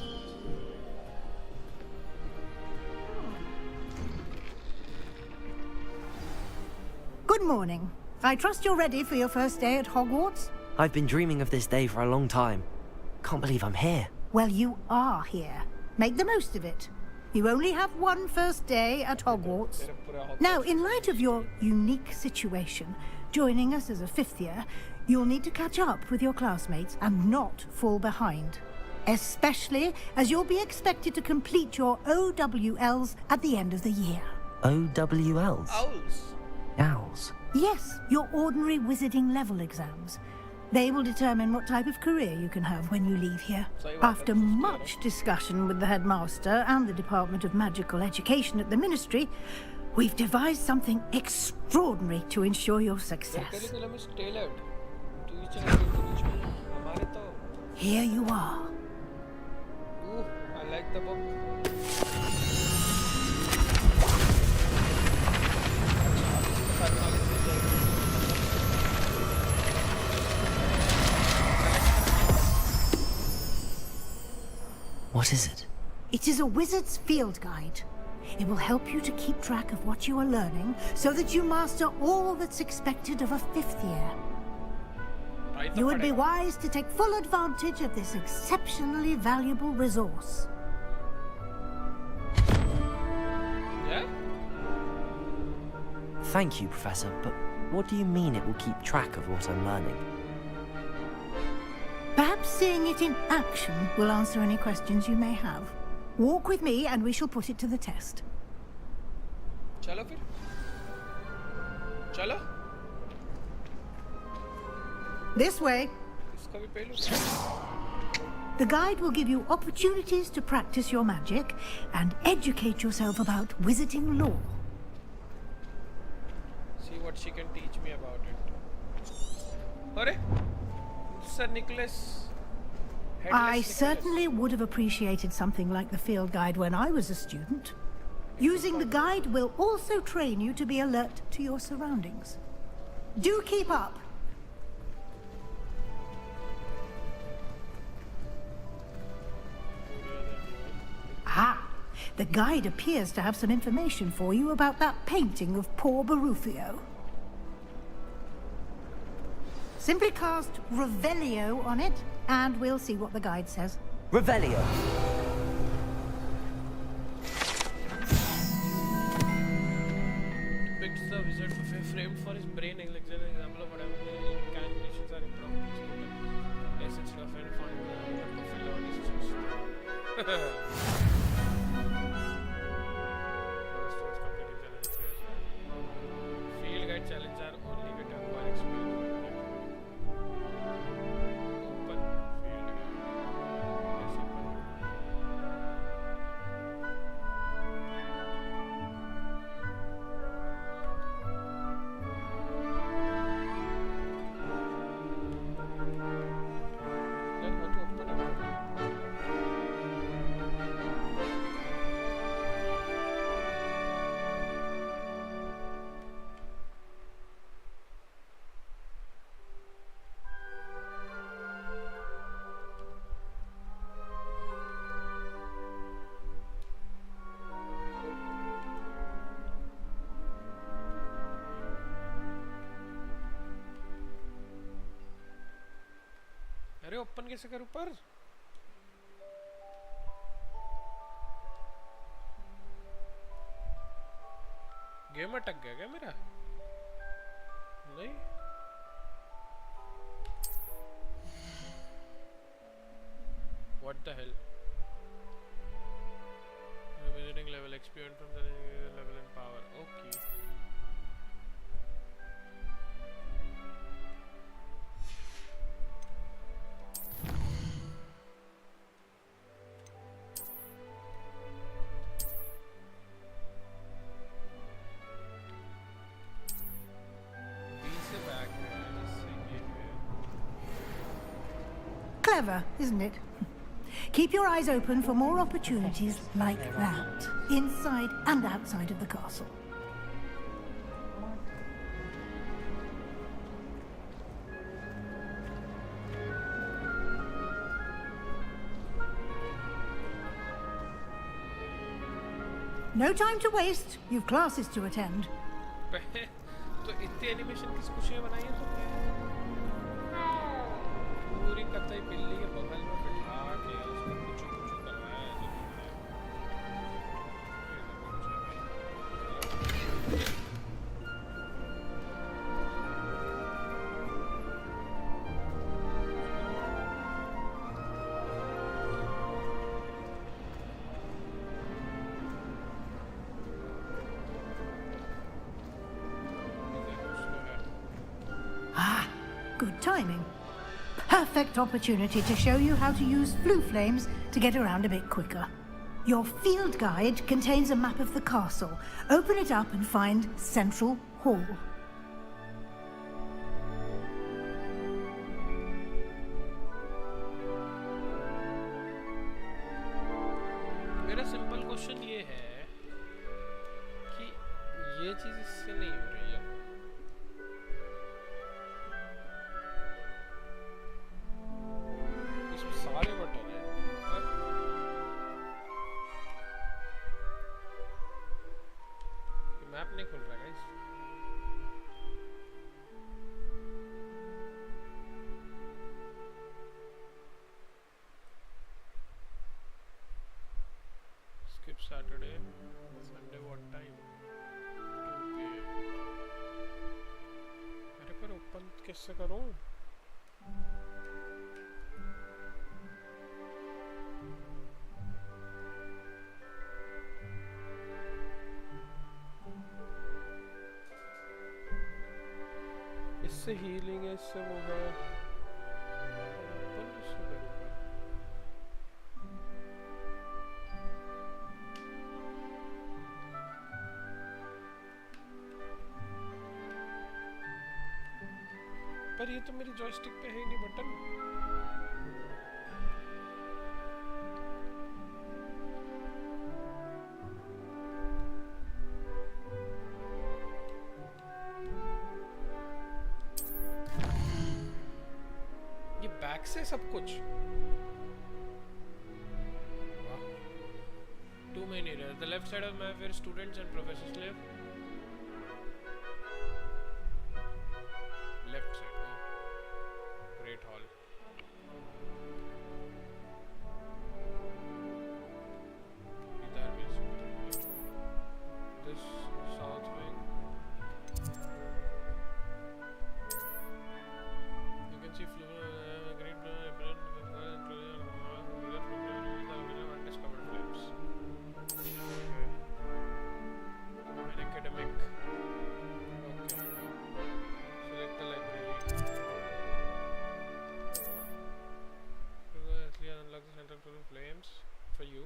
Good morning. I trust you're ready for your first day at Hogwarts? I've been dreaming of this day for a long time. Can't believe I'm here. Well, you are here. Make the most of it. You only have one first day at Hogwarts. Now, in light of your unique situation, joining us as a fifth year, you'll need to catch up with your classmates and not fall behind. Especially as you'll be expected to complete your OWLs at the end of the year. OWLs? Owls. Owls? Yes, your ordinary wizarding level exams. They will determine what type of career you can have when you leave here. After much discussion with the headmaster and the Department of Magical Education at the Ministry, we've devised something extraordinary to ensure your success. Here you are. Ooh, I like the book. What is it? It is a wizard's field guide. It will help you to keep track of what you are learning so that you master all that's expected of a fifth year. You would be wise to take full advantage of this exceptionally valuable resource. Yeah? Thank you, Professor, but what do you mean it will keep track of what I'm learning? Perhaps seeing it in action will answer any questions you may have. Walk with me and we shall put it to the test. चलो फिर. चलो. This way. इसका भी पहलू. The guide will give you opportunities to practice your magic and educate yourself about wizarding lore. See what she can teach me about it. अरे, Sir Nicholas. I certainly would have appreciated something like the field guide when I was a student. Using the guide will also train you to be alert to your surroundings. Do keep up. Ah, the guide appears to have some information for you about that painting of poor Barufio. Simply cast Revelio on it, and we'll see what the guide says. Revelio. Depicts the wizard framed for his brain example of whatever incantations are impromptu. Essence of any found in the fulfill on his chest. Field guide challenge are only get acquire experience. Open field guide. Yes, open. Then how to open it? अरे open कैसे करूं पर game अटक गया क्या मेरा नहीं what the hell visiting level experience from the level in power okay Clever, isn't it? Keep your eyes open for more opportunities like that, inside and outside of the castle. No time to waste. You've classes to attend. तो इतनी animation किस खुशी में बनाई है तुमने? पूरी कतई बिल्ली के बगल में बिठा के उसको कुछ करवाया है जो Good timing. Perfect opportunity to show you how to use flue flames to get around a bit quicker. Your field guide contains a map of the castle. Open it up and find Central Hall. मेरा simple question ये है कि ये चीज इससे नहीं हो रही है. सारे बटन हैं मैप नहीं खुल रहा है guys. Skip Saturday, Sunday what time? 2 PM. अरे पर ओपन कैसे करूं? इससे हीलिंग है, इससे वो है. ओपन कैसे करूंगा? पर ये तो मेरी जॉयस्टिक पे है ही नहीं बटन. से सब कुछ. Two main areas. The left side of the map where students and professors live. Left side. Oh, Great Hall. इधर भी this south wing. You can see for you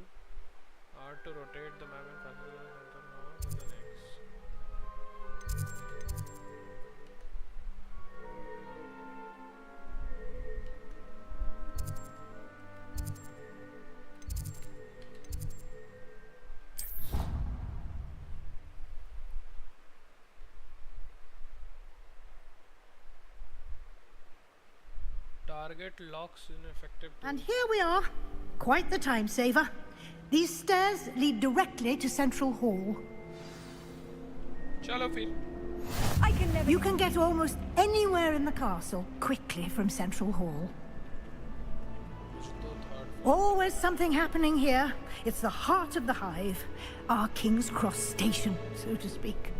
are to rotate the map and consider the center now and the next. Target locks ineffective. And here we are. Quite the time saver. These stairs lead directly to Central Hall. Chalo fir. You can get almost anywhere in the castle quickly from Central Hall. Always something happening here. It's the heart of the hive. Our King's Cross station, so to speak.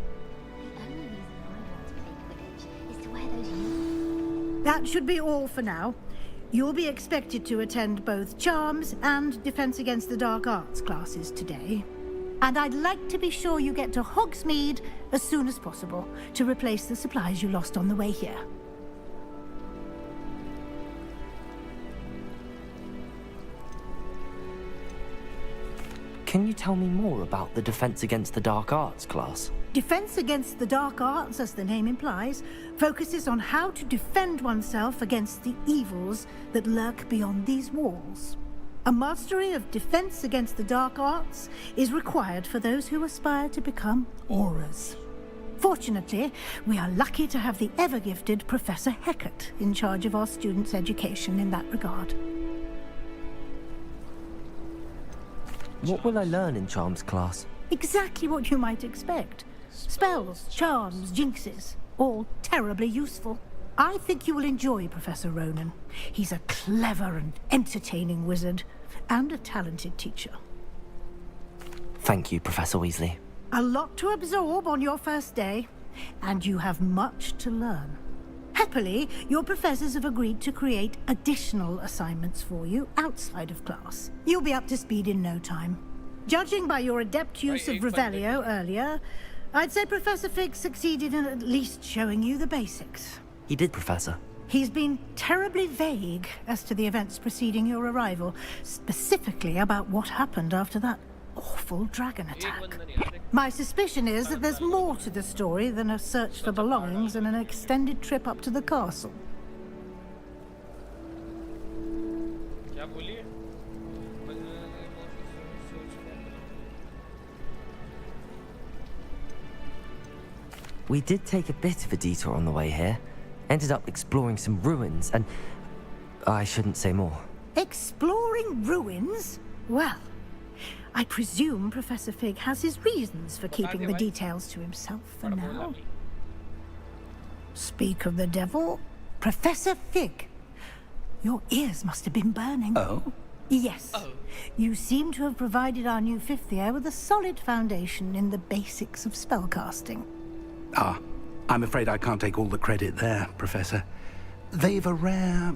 That should be all for now. You'll be expected to attend both Charms and Defense Against the Dark Arts classes today. And I'd like to be sure you get to Hogsmeade as soon as possible to replace the supplies you lost on the way here. Can you tell me more about the Defense Against the Dark Arts class? Defense Against the Dark Arts, as the name implies, focuses on how to defend oneself against the evils that lurk beyond these walls. A mastery of defense against the dark arts is required for those who aspire to become Aurors. Fortunately, we are lucky to have the ever-gifted Professor Hecat in charge of our students' education in that regard. What will I learn in Charms class? Exactly what you might expect. Spells, charms, jinxes, all terribly useful. I think you will enjoy Professor Ronan. He's a clever and entertaining wizard, and a talented teacher. Thank you, Professor Weasley. A lot to absorb on your first day, and you have much to learn. Happily, your professors have agreed to create additional assignments for you outside of class. You'll be up to speed in no time. Judging by your adept use of Revelio earlier, I'd say Professor Fig succeeded in at least showing you the basics. He did, Professor. He's been terribly vague as to the events preceding your arrival, specifically about what happened after that awful dragon attack. My suspicion is that there's more to the story than a search for belongings and an extended trip up to the castle. We did take a bit of a detour on the way here. Ended up exploring some ruins and... I shouldn't say more. Exploring ruins? Well, I presume Professor Fig has his reasons for keeping the details to himself for now. Speak of the devil, Professor Fig. Your ears must have been burning. Oh? Yes. You seem to have provided our new fifth year with a solid foundation in the basics of spellcasting. Ah, I'm afraid I can't take all the credit there, Professor. They've a rare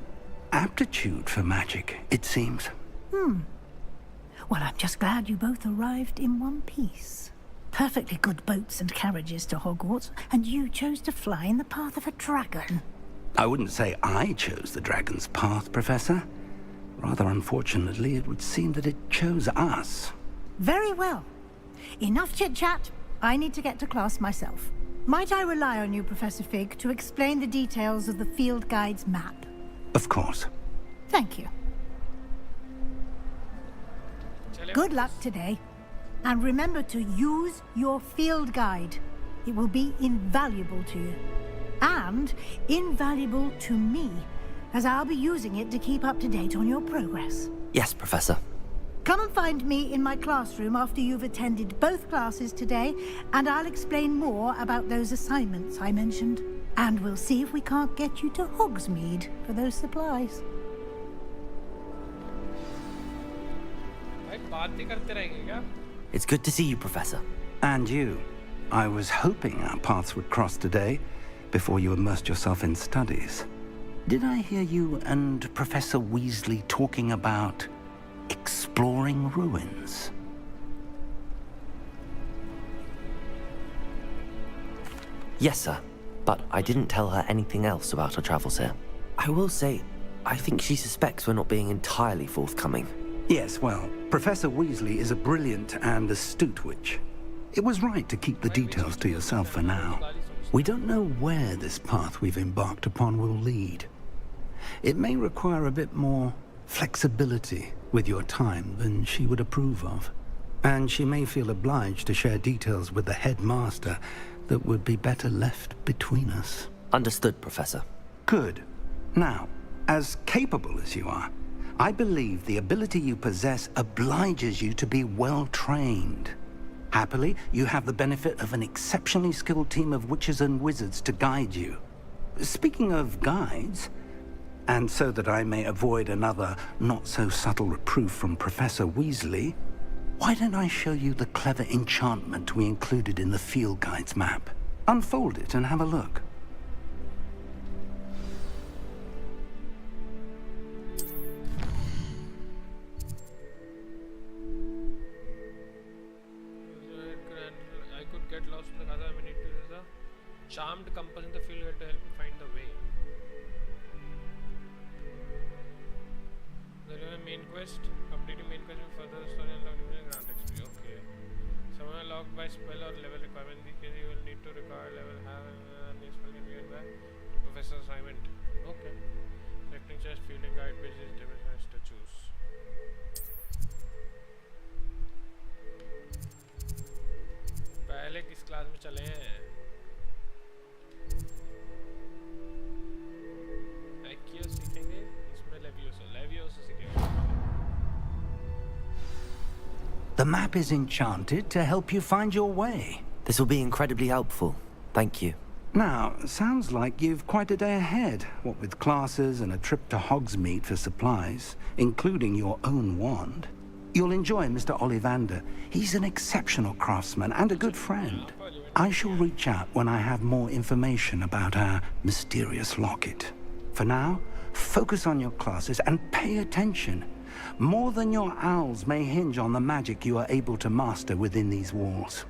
aptitude for magic, it seems. Well, I'm just glad you both arrived in one piece. Perfectly good boats and carriages to Hogwarts, and you chose to fly in the path of a dragon. I wouldn't say I chose the dragon's path, Professor. Rather unfortunately, it would seem that it chose us. Very well. Enough chit-chat. I need to get to class myself. Might I rely on you, Professor Fig, to explain the details of the field guide's map? Of course. Thank you. Good luck today. And remember to use your field guide. It will be invaluable to you. And invaluable to me, as I'll be using it to keep up to date on your progress. Yes, Professor. Come and find me in my classroom after you've attended both classes today, and I'll explain more about those assignments I mentioned. And we'll see if we can't get you to Hogsmeade for those supplies. It's good to see you, Professor. And you. I was hoping our paths would cross today, before you immersed yourself in studies. Did I hear you and Professor Weasley talking about exploring ruins? Yes, sir. But I didn't tell her anything else about our travels here. I will say, I think she suspects we're not being entirely forthcoming. Yes, well, Professor Weasley is a brilliant and astute witch. It was right to keep the details to yourself for now. We don't know where this path we've embarked upon will lead. It may require a bit more flexibility with your time than she would approve of. And she may feel obliged to share details with the headmaster that would be better left between us. Understood, Professor. Good. Now, as capable as you are, I believe the ability you possess obliges you to be well-trained. Happily, you have the benefit of an exceptionally skilled team of witches and wizards to guide you. Speaking of guides, and so that I may avoid another not-so-subtle reproof from Professor Weasley, why don't I show you the clever enchantment we included in the field guide's map? Unfold it and have a look. I could get lost in the Gaza. We need to use a charmed compass in the field guide to help you find the way. There is a main quest. Completing main quest will further the story and unlock different grant XP. Okay. Someone locked by spell or level requirement. In this case, you will need to require level have new spell can be given by Professor assignment. Okay. Collecting chest, fielding guide pages, demonstration to choose. चले एक्यो सीखेंगे इसमें लेवियोसो सीखेंगे The map is enchanted to help you find your way. This will be incredibly helpful. Thank you. Now, sounds like you've quite a day ahead, what with classes and a trip to Hogsmeade for supplies, including your own wand. You'll enjoy Mr. Ollivander. He's an exceptional craftsman and a good friend. I shall reach out when I have more information about our mysterious locket. For now, focus on your classes and pay attention. More than your owls may hinge on the magic you are able to master within these walls.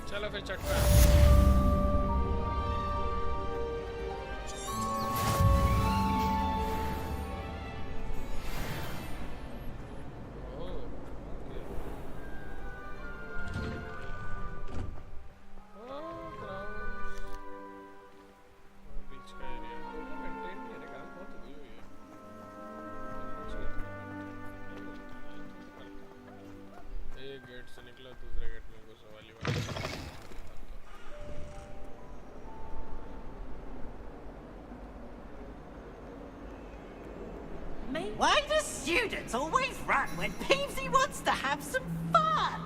चलो फिर चटका Why do students always run when Peevesy wants to have some fun?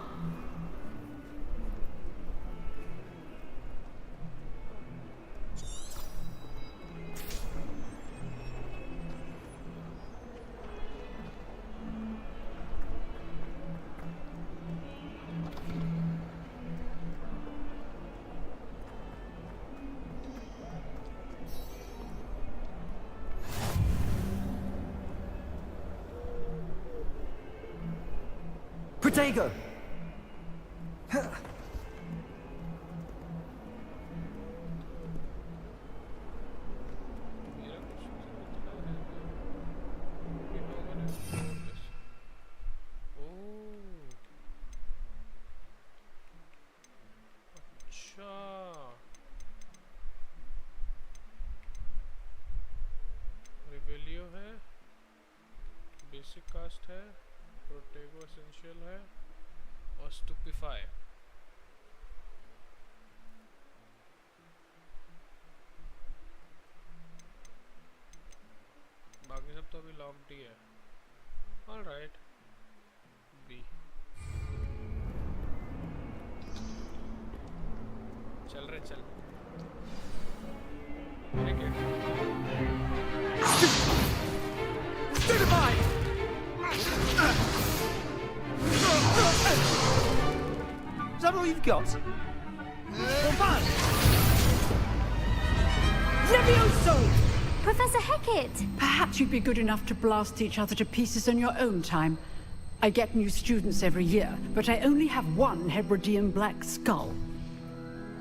Protego! रिवेलियो है basic cast है प्रोटेगो essential है और स्टूपिफाई बाकी सब तो अभी लॉक्ड ही है ऑलराइट बी चल रहे चल Is that all you've got? Levioso! Professor Hecat! Perhaps you'd be good enough to blast each other to pieces in your own time. I get new students every year, but I only have one Hebridean black skull.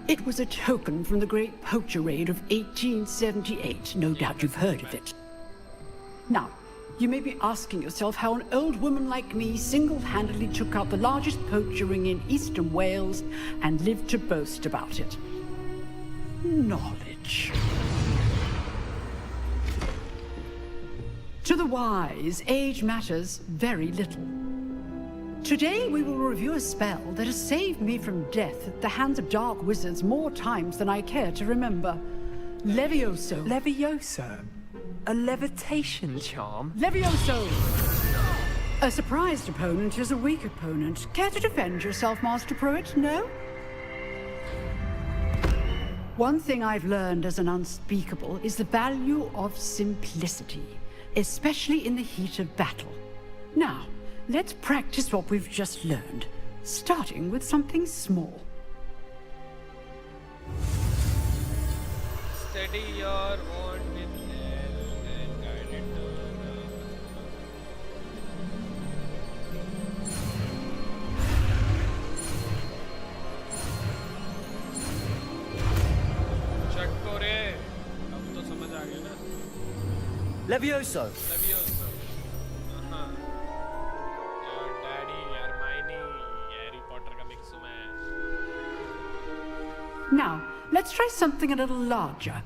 It was a token from the Great Poacher Raid of 1878. No doubt you've heard of it. Now, you may be asking yourself how an old woman like me single-handedly took out the largest poacher ring in eastern Wales and lived to boast about it. Knowledge. To the wise, age matters very little. Today we will review a spell that has saved me from death at the hands of dark wizards more times than I care to remember. Levioso. Levioso? A levitation charm? Levioso! A surprised opponent is a weak opponent. Care to defend yourself, Master Pruitt? No? One thing I've learned as an unspeakable is the value of simplicity, especially in the heat of battle. Now, let's practice what we've just learned, starting with something small. Steady your wand in air and guide it चक्को रे अब तो समझ आ गया ना Levioso! Levioso हाँ यार daddy यार माइनी Harry Potter का मिक्स हूँ मैं Now, let's try something a little larger.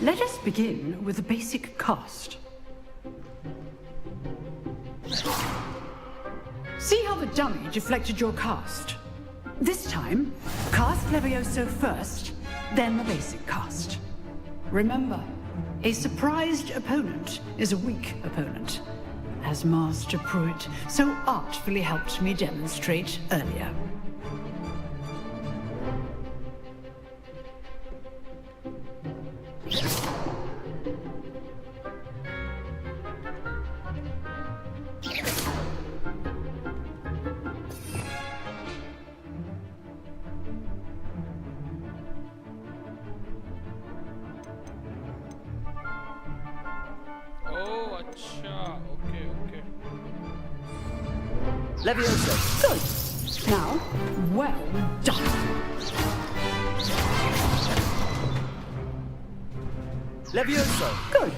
Let us begin with the basic cast. See how the dummy deflected your cast? This time, cast Levioso first, then the basic cast. Remember, a surprised opponent is a weak opponent, as Master Pruitt so artfully helped me demonstrate earlier. Oh, अच्छा, okay. Levioso. Good. Now, well done. Levioso. Good.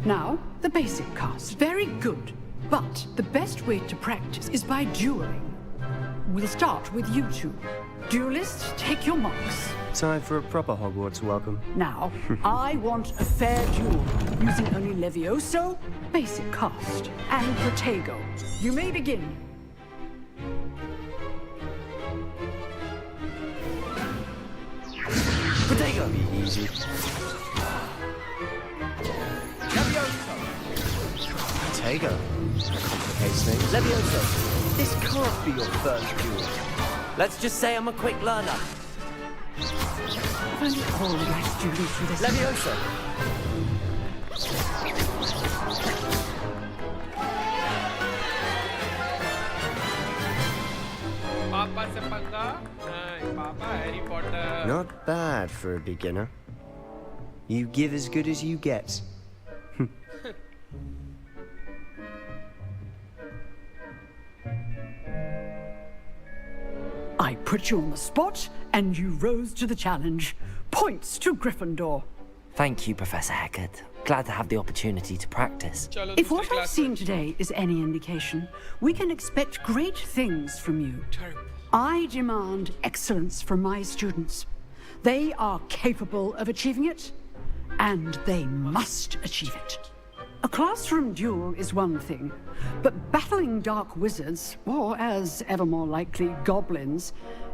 Now, the basic cast. Very good. But the best way to practice is by dueling. We'll start with you two. Duelists, take your marks. Time for a proper Hogwarts welcome. Now, I want a fair duel, using only Levioso, basic cast, and Protego. You may begin. Protego. Be easy. Levioso. Protego. Complicates things. Levioso. This can't be your first duel. Let's just say I'm a quick learner. I've only always students for this. Levioso. पापा से पंगा नहीं पापा Harry Potter Not bad for a beginner. You give as good as you get. I put you on the spot, and you rose to the challenge. Points to Gryffindor. Thank you, Professor Hecat. Glad to have the opportunity to practice. If what I've seen today is any indication, we can expect great things from you. I demand excellence from my students. They are capable of achieving it, and they must achieve it. A classroom duel is one thing, but battling dark wizards, or as ever more likely, goblins,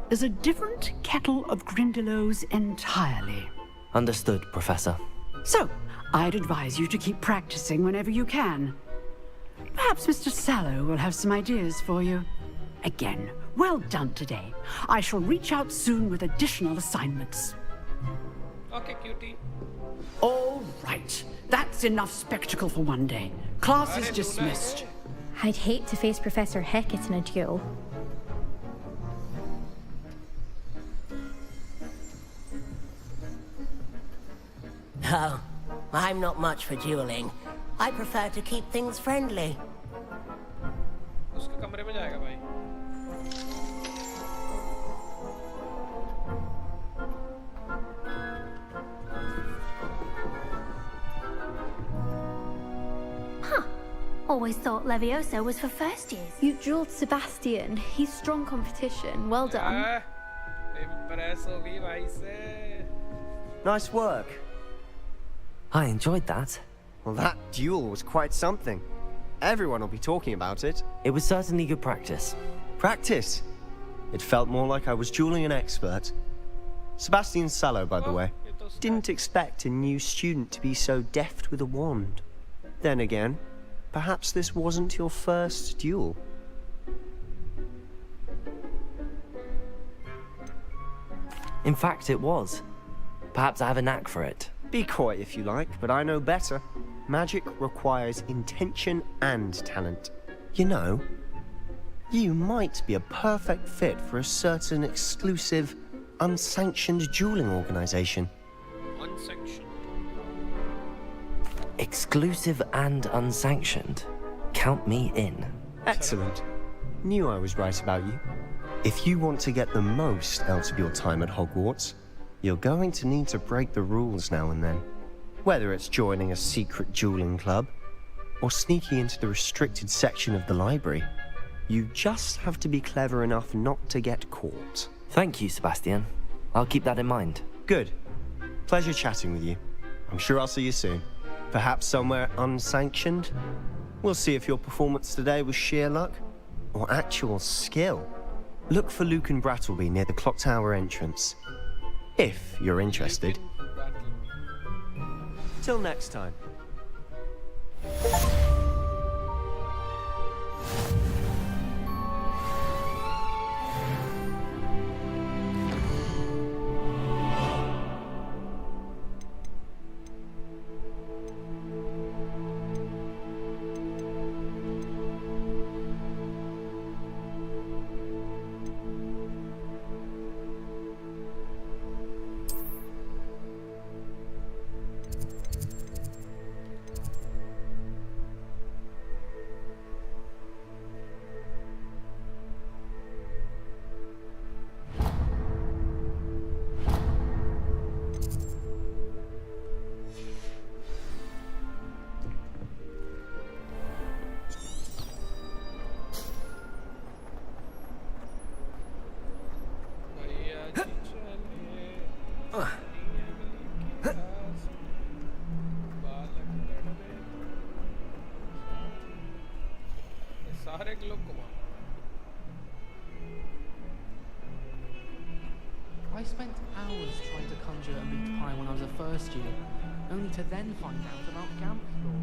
is a different kettle of Grindylows entirely. Understood, Professor. So, I'd advise you to keep practicing whenever you can. Perhaps Mr. Sallow will have some ideas for you. Again, well done today. I shall reach out soon with additional assignments. Okay, cutie. All right. That's enough spectacle for one day. Class is dismissed. I'd hate to face Professor Hecat in a duel. Oh, I'm not much for dueling. I prefer to keep things friendly. उसके कमरे में जाएगा भाई Always thought Levioso was for first years. You dueled Sebastian. He's strong competition. Well done. impress हो गई भाई से Nice work. I enjoyed that. Well, that duel was quite something. Everyone will be talking about it. It was certainly good practice. Practice? It felt more like I was dueling an expert. Sebastian Sallow, by the way. Didn't expect a new student to be so deft with a wand. Then again, perhaps this wasn't your first duel. In fact, it was. Perhaps I have a knack for it. Be coy if you like, but I know better. Magic requires intention and talent. You know, you might be a perfect fit for a certain exclusive, unsanctioned dueling organization. Unsanctioned. Exclusive and unsanctioned. Count me in. Excellent. Knew I was right about you. If you want to get the most out of your time at Hogwarts, you're going to need to break the rules now and then. Whether it's joining a secret dueling club, or sneaking into the restricted section of the library, you just have to be clever enough not to get caught. Thank you, Sebastian. I'll keep that in mind. Good. Pleasure chatting with you. I'm sure I'll see you soon. Perhaps somewhere unsanctioned? We'll see if your performance today was sheer luck or actual skill. Look for Luke and Brattleby near the clock tower entrance. If you're interested. Till next time. I spent hours trying to conjure a meat pie when I was a first year, only to then find out about Gamp's law.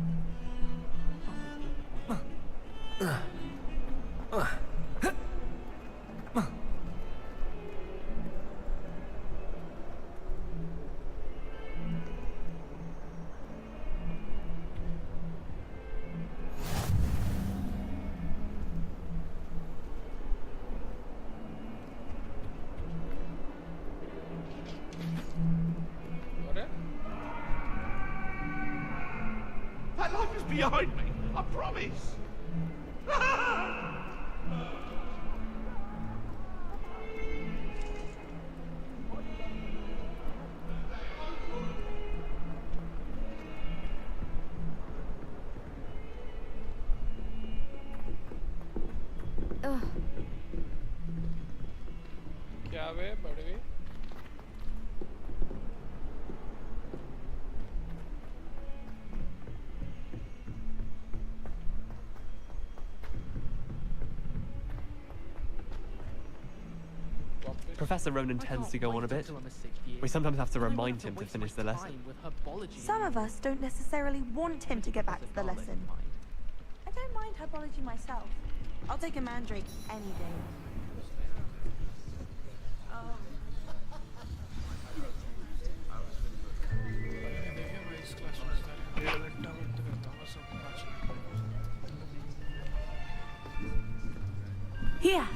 That life is behind me, I promise. क्या वे बड़वे Professor Ronan tends to go on a bit. We sometimes have to remind him to finish the lesson. Some of us don't necessarily want him to get back to the lesson. I don't mind herbology myself. I'll take a mandrake any day. Here.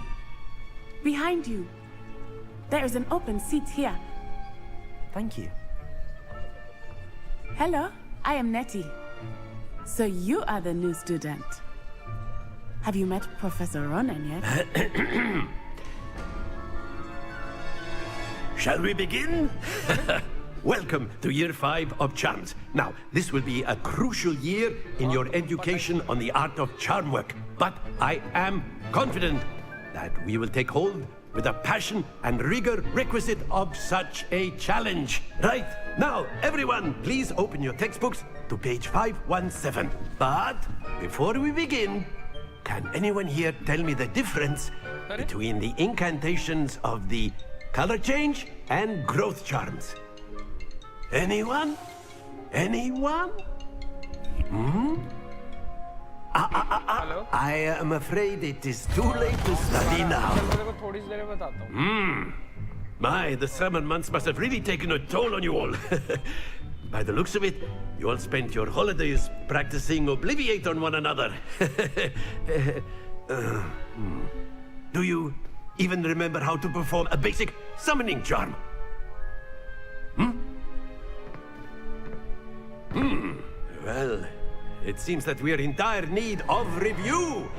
Behind you. There is an open seat here. Thank you. Hello, I am Nettie. So you are the new student. Have you met Professor Ronan yet? Shall we begin? Welcome to Year 5 of Charms. Now, this will be a crucial year in your education on the art of charm work. But I am confident that we will take hold with the passion and rigor requisite of such a challenge. Right, now, everyone, please open your textbooks to page 517. But before we begin, can anyone here tell me the difference between the incantations of the color change and growth charms? Anyone? Anyone? I am afraid it is too late to study now. My, the summer months must have really taken a toll on you all. By the looks of it, you all spent your holidays practicing Obliviate on one another. Do you even remember how to perform a basic summoning charm? Well, it seems that we are in dire need of review.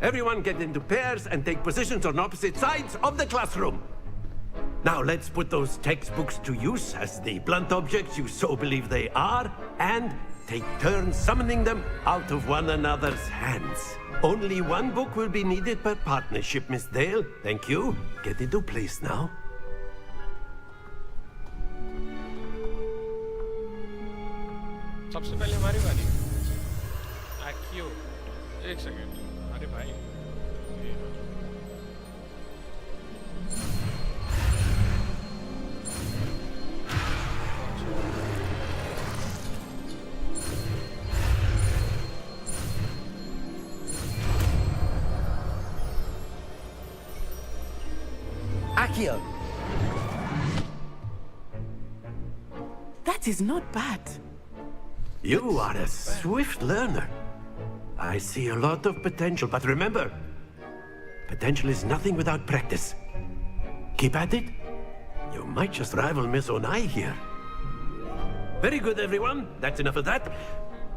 Everyone get into pairs and take positions on opposite sides of the classroom. Now let's put those textbooks to use as the blunt objects you so believe they are, and take turns summoning them out of one another's hands. Only one book will be needed per partnership, Miss Dale. Thank you. Get into place now. सबसे पहले हमारी बारी। Acute, एक second, अरे भाई Accio! That is not bad. You are a swift learner. I see a lot of potential, but remember, potential is nothing without practice. Keep at it. You might just rival Miss Onai here. Very good, everyone. That's enough of that.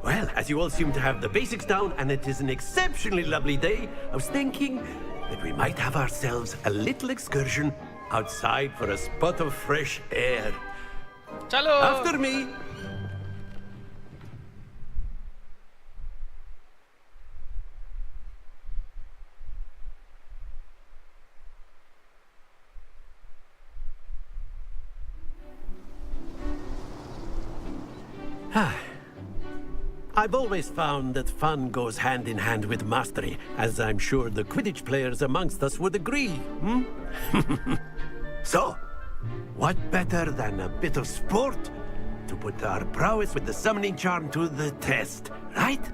Well, as you all seem to have the basics down, and it is an exceptionally lovely day, I was thinking that we might have ourselves a little excursion outside for a spot of fresh air. Chalo! After me! I've always found that fun goes hand in hand with mastery, as I'm sure the Quidditch players amongst us would agree, hmm? So, what better than a bit of sport to put our prowess with the summoning charm to the test, right?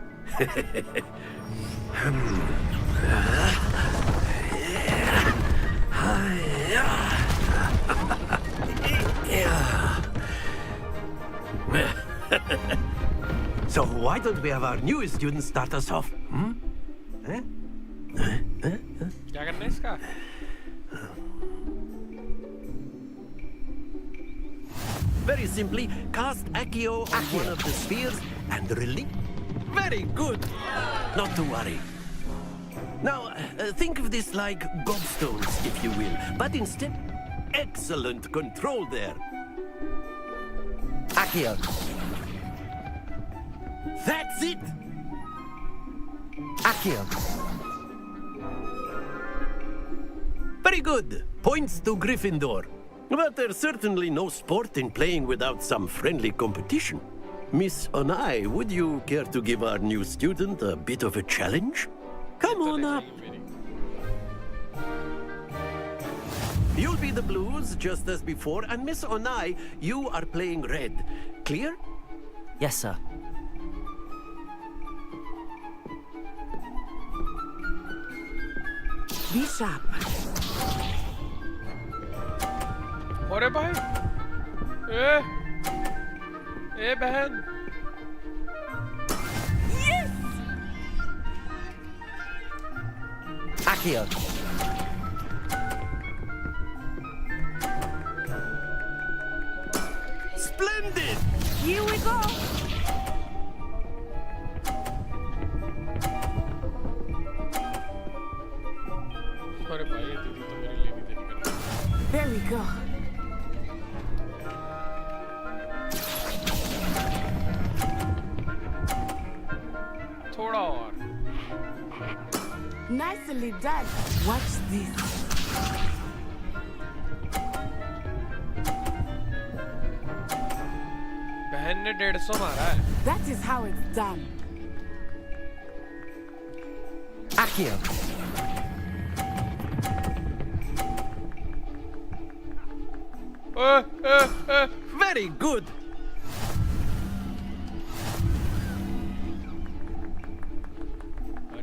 So why don't we have our newest student start us off? Hmm? क्या करना है इसका? Very simply, cast Accio on one of the spheres and release. Very good! Not to worry. Now, think of this like gobstones, if you will, but instead, excellent control there. Accio! That's it! Accio! Very good. Points to Gryffindor. But there's certainly no sport in playing without some friendly competition. Miss Onai, would you care to give our new student a bit of a challenge? Come on up. You'll be the blues, just as before, and Miss Onai, you are playing red. Clear? Yes, sir. Be sharp. अरे भाई, ए बहन। Yes! Accio! Splendid! Here we go! अरे भाई, ये दीदी तो मेरे लिए भी देरी कर रही है। There we go. थोड़ा और। Nicely done. Watch this. बहन ने 150 मारा है। That is how it's done. Accio! Very good!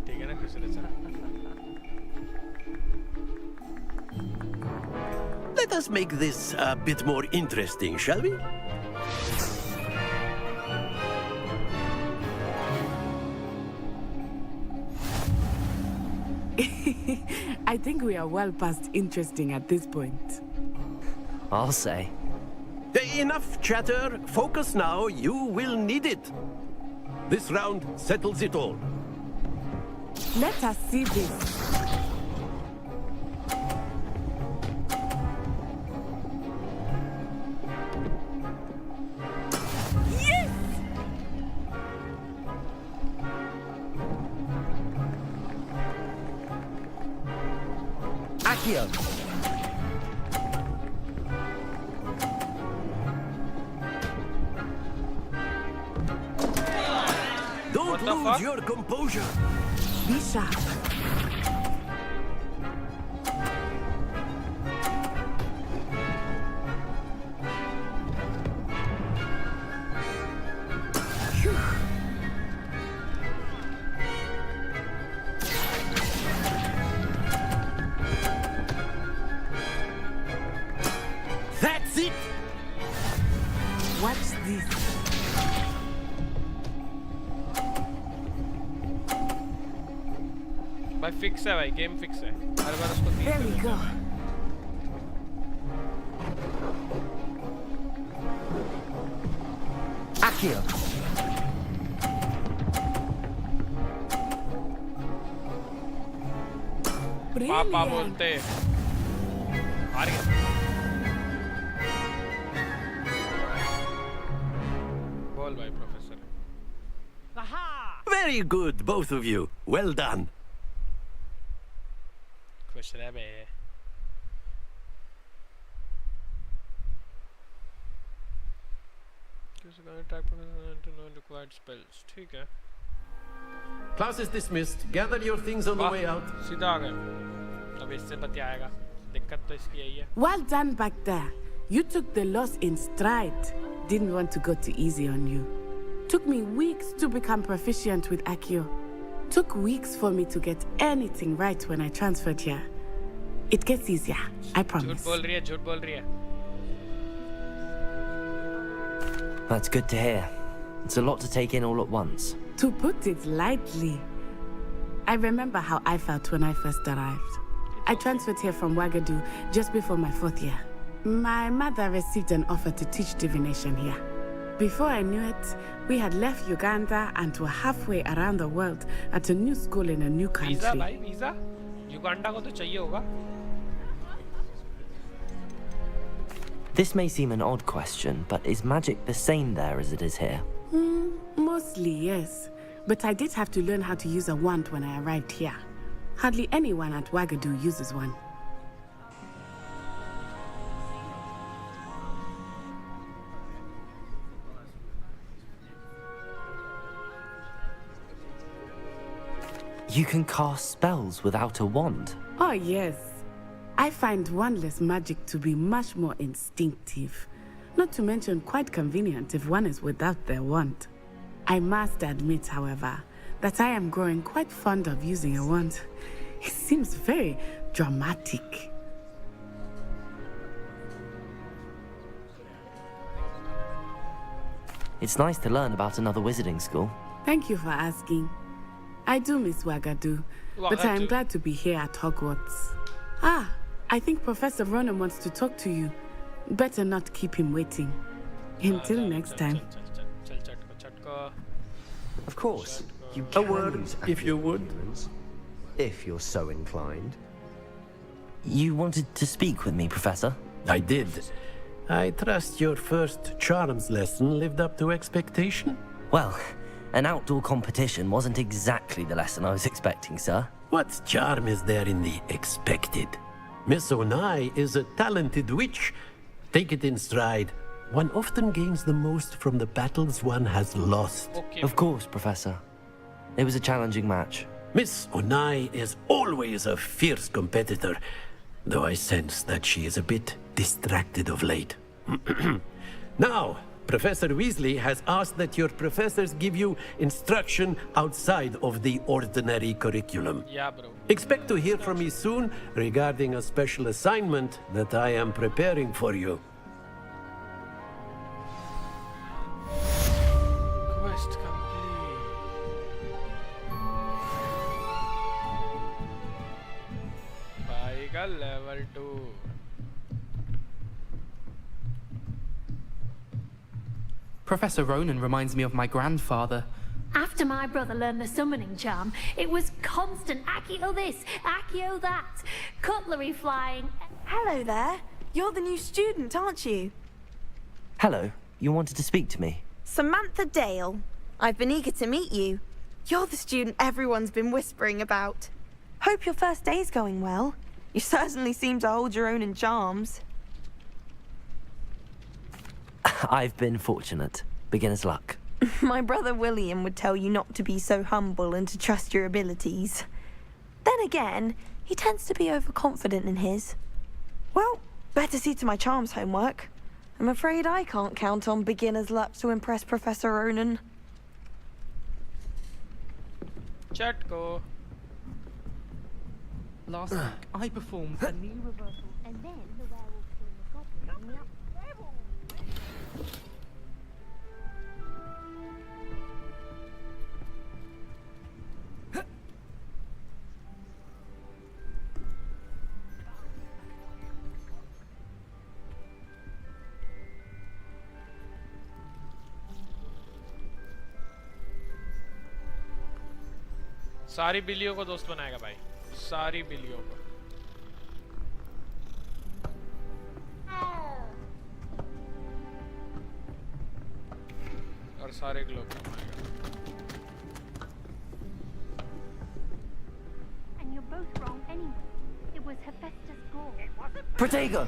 ठीक है ना, कुछ अच्छा। Let us make this a bit more interesting, shall we? I think we are well past interesting at this point. I'll say. Enough chatter. Focus now. You will need it. This round settles it all. Let us see this. Yes! Accio! lose your composure. Be sharp. That's it. What's this? भाई fix है भाई game fix है हर बार उसको There we go. Akio. पापा बोलते हार गए बोल भाई professor Very good, both of you. Well done. खुश रह बे required spells ठीक है Class is dismissed. Gather your things on the way out. सीधा आ गए अब इससे बतियाएगा दिक्कत तो इसकी यही है Well done back there. You took the loss in stride. Didn't want to go too easy on you. Took me weeks to become proficient with Akio. Took weeks for me to get anything right when I transferred here. It gets easier, I promise. झूठ बोल रही है That's good to hear. It's a lot to take in all at once. To put it lightly, I remember how I felt when I first arrived. I transferred here from Wagadu just before my 4th year. My mother received an offer to teach divination here. Before I knew it, we had left Uganda and were halfway around the world at a new school in a new country. Visa भाई visa Uganda को तो चाहिए होगा This may seem an odd question, but is magic the same there as it is here? Mostly, yes. But I did have to learn how to use a wand when I arrived here. Hardly anyone at Wagadu uses one. You can cast spells without a wand? Oh, yes. I find wandless magic to be much more instinctive. Not to mention quite convenient if one is without their wand. I must admit, however, that I am growing quite fond of using a wand. It seems very dramatic. It's nice to learn about another wizarding school. Thank you for asking. I do miss Wagadu, but I am glad to be here at Hogwarts. Ah, I think Professor Ronan wants to talk to you. Better not keep him waiting. Until next time. Of course, you A can word, use if you would. humans, if you're so inclined. You wanted to speak with me, Professor? I did. I trust your first charms lesson lived up to expectation? Well, an outdoor competition wasn't exactly the lesson I was expecting, sir. What charm is there in the expected? Miss Onai is a talented witch. Take it in stride. One often gains the most from the battles one has lost. Of course, Professor. It was a challenging match. Miss Onai is always a fierce competitor, though I sense that she is a bit distracted of late. Now, Professor Weasley has asked that your professors give you instruction outside of the ordinary curriculum. Yeah, bro. Expect to hear from me soon regarding a special assignment that I am preparing for you. Quest complete. Bhai level 2. Professor Ronan reminds me of my grandfather. After my brother learned the summoning charm, it was constant Accio this, Accio that, cutlery flying. Hello there. You're the new student, aren't you? Hello, you wanted to speak to me? Samantha Dale. I've been eager to meet you. You're the student everyone's been whispering about. Hope your first day's going well. You certainly seem to hold your own in charms. I've been fortunate. Beginner's luck. My brother William would tell you not to be so humble and to trust your abilities. Then again, he tends to be overconfident in his. Well, better see to my charms homework. I'm afraid I can't count on beginner's luck to impress Professor Ronan. Chatko. Last week, I performed a knee reversal. And then the werewolf killed the goblin in the सारी बिल्लियों को दोस्त बनाएगा भाई, सारी बिल्लियों को। और सारे ग्लोब बनाएगा। And you're both wrong anyway. It was Hephaestus Gore. Protego!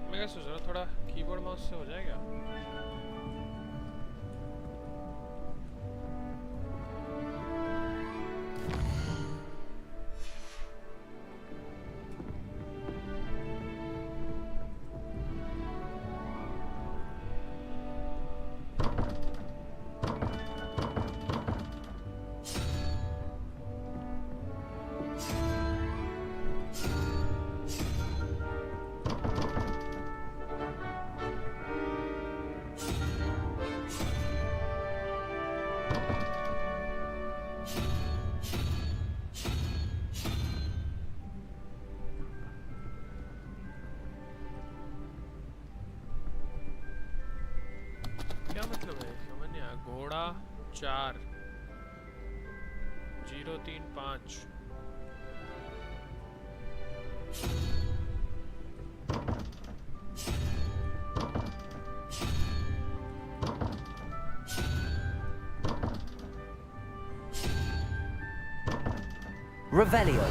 मैं क्या सोच रहा हूँ, थोड़ा कीबोर्ड माउस से हो जाएगा? क्या मतलब है, समझ नहीं आया। घोड़ा 4 035 Revelio.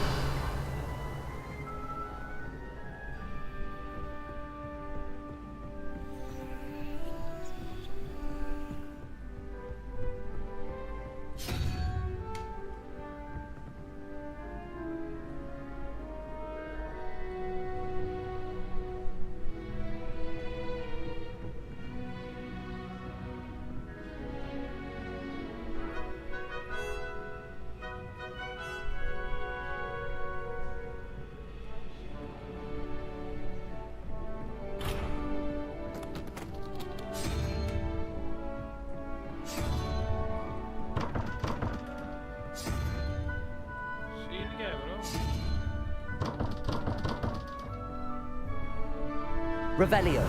Revelio.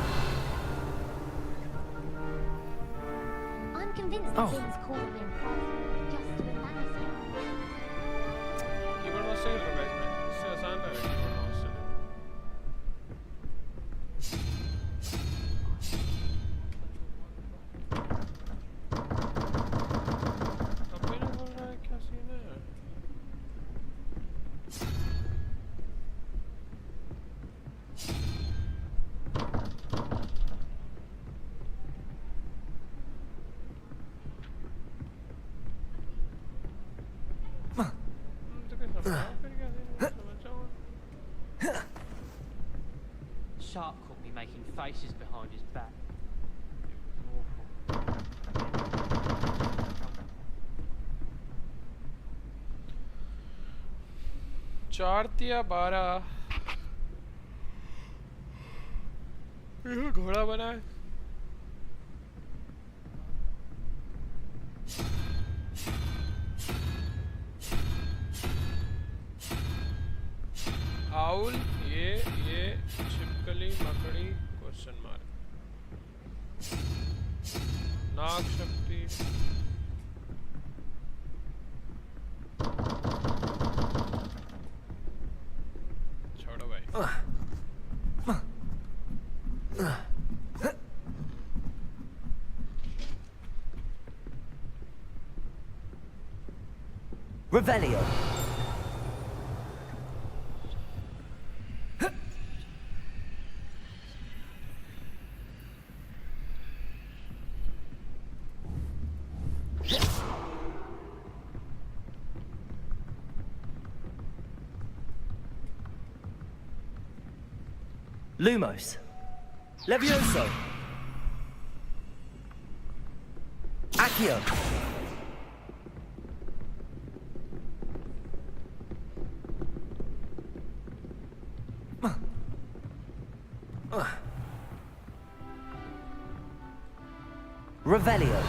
I'm convinced the things called him just to the manuscript. Keyboard mouse से कर रहा है इसमें, इससे आसान है कीबोर्ड माउस से। अब भी नहीं बोल रहा है, क्या सीन है? Shark caught me making faces behind his back. It was awful. 4 या 12 ये घोड़ा बना है। आउल ये छिपकली मकड़ी क्वेश्चन मार्क। आग शक्ति छोड़ो भाई Revelio. Lumos. Levioso. Accio. Revelio.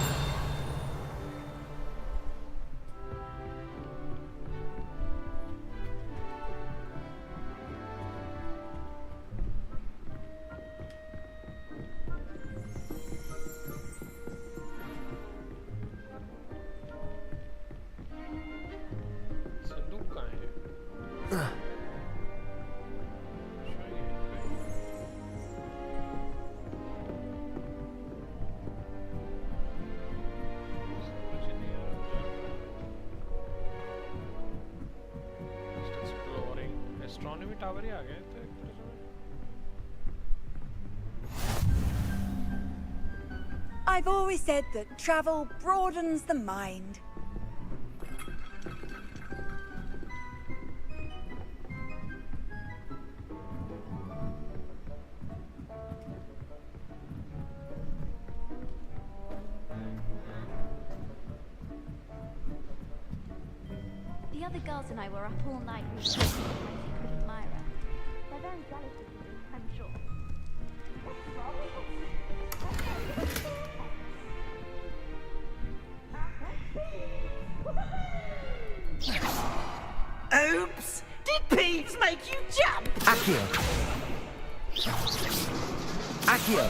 संदूक कहाँ है एस्ट्रोनॉमी टावर ही आ गए थे I've always said that travel broadens the mind. The other girls and I were up all night researching my secret admirer. They're very jealous of you, I'm sure. Oops! Did Peeves make you jump? Accio. Accio.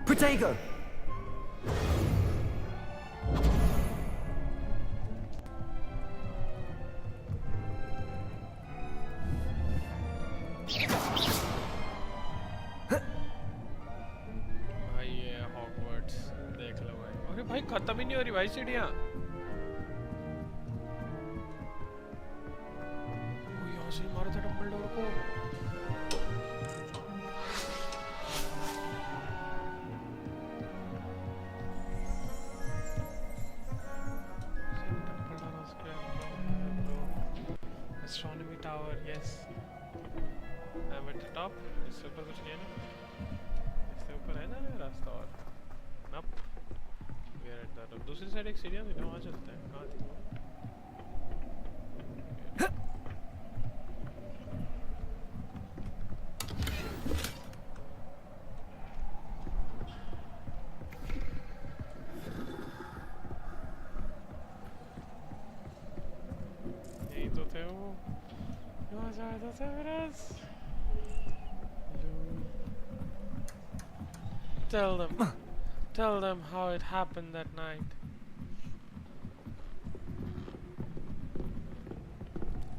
Protego. भाई ये Hogwarts देख लो भाई अरे भाई खत्म ही नहीं हो रही भाई सीढ़ियाँ यहाँ से मारा था डम्बलडोर को Astronomy tower, yes. I'm at the top. इससे ऊपर कुछ नहीं है ना? इससे ऊपर है ना रास्ता और? Nope. We are at the top. दूसरी साइड एक सीढ़ियाँ थी ना वहाँ चलते हैं. कहाँ थी वो? यही तो थे वो. यहाँ जाता था मेरा. Tell them how it happened that night.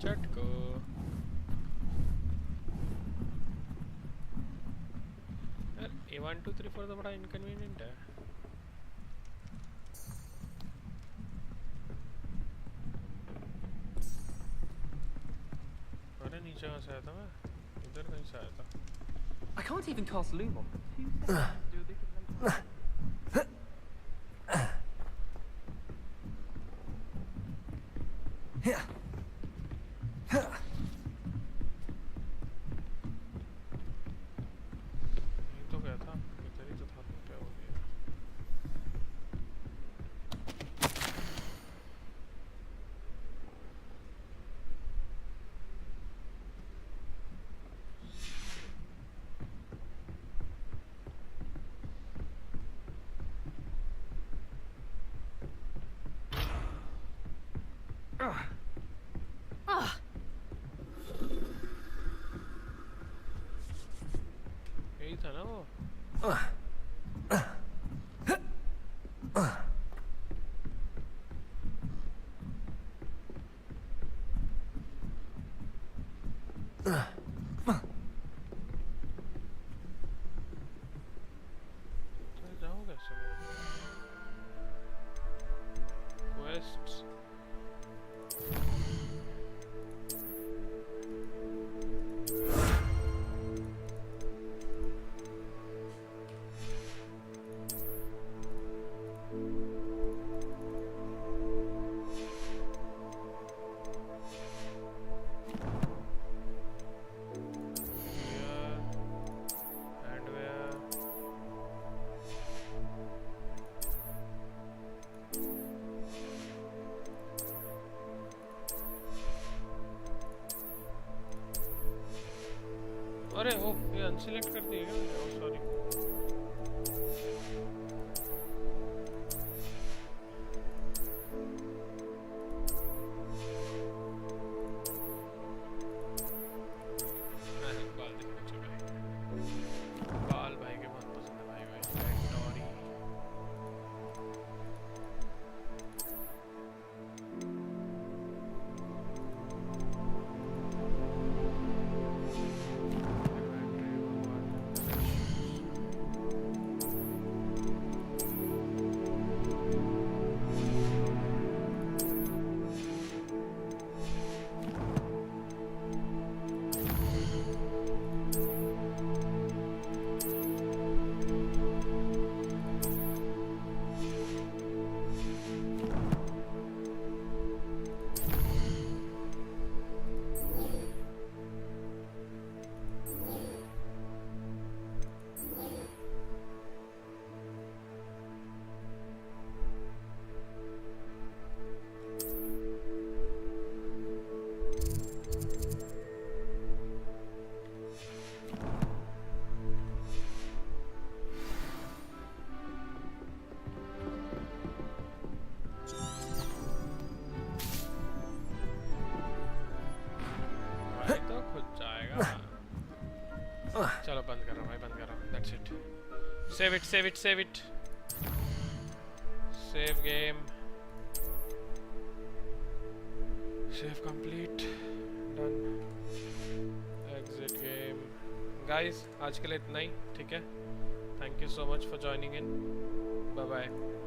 Chatko. यार A1 2 3 4 तो बड़ा inconvenient है. अरे नीचे कहाँ से आया था मैं? इधर कहीं से आया था. I can't even cast Loom on for 2 seconds. Do a bit of later. ये तो क्या था? इधर ही तो था. क्या हो गया? यही था ना वो। जाऊँ कैसे मैं? Quests. अरे ओ ये अनसिलेक्ट कर दिया क्या मैंने? सॉरी। बाल देखना चाहिए भाई। बाल भाई के बहुत पसंद है भाई भाई। टॉरी। तो खुद जाएगा। चलो बंद कर रहा हूँ भाई, बंद कर रहा हूँ। That's it. Save it, save it, save it. Save game. Save complete. Done. Exit game. Guys, आज के लिए इतना ही, ठीक है? Thank you so much for joining in. Bye bye.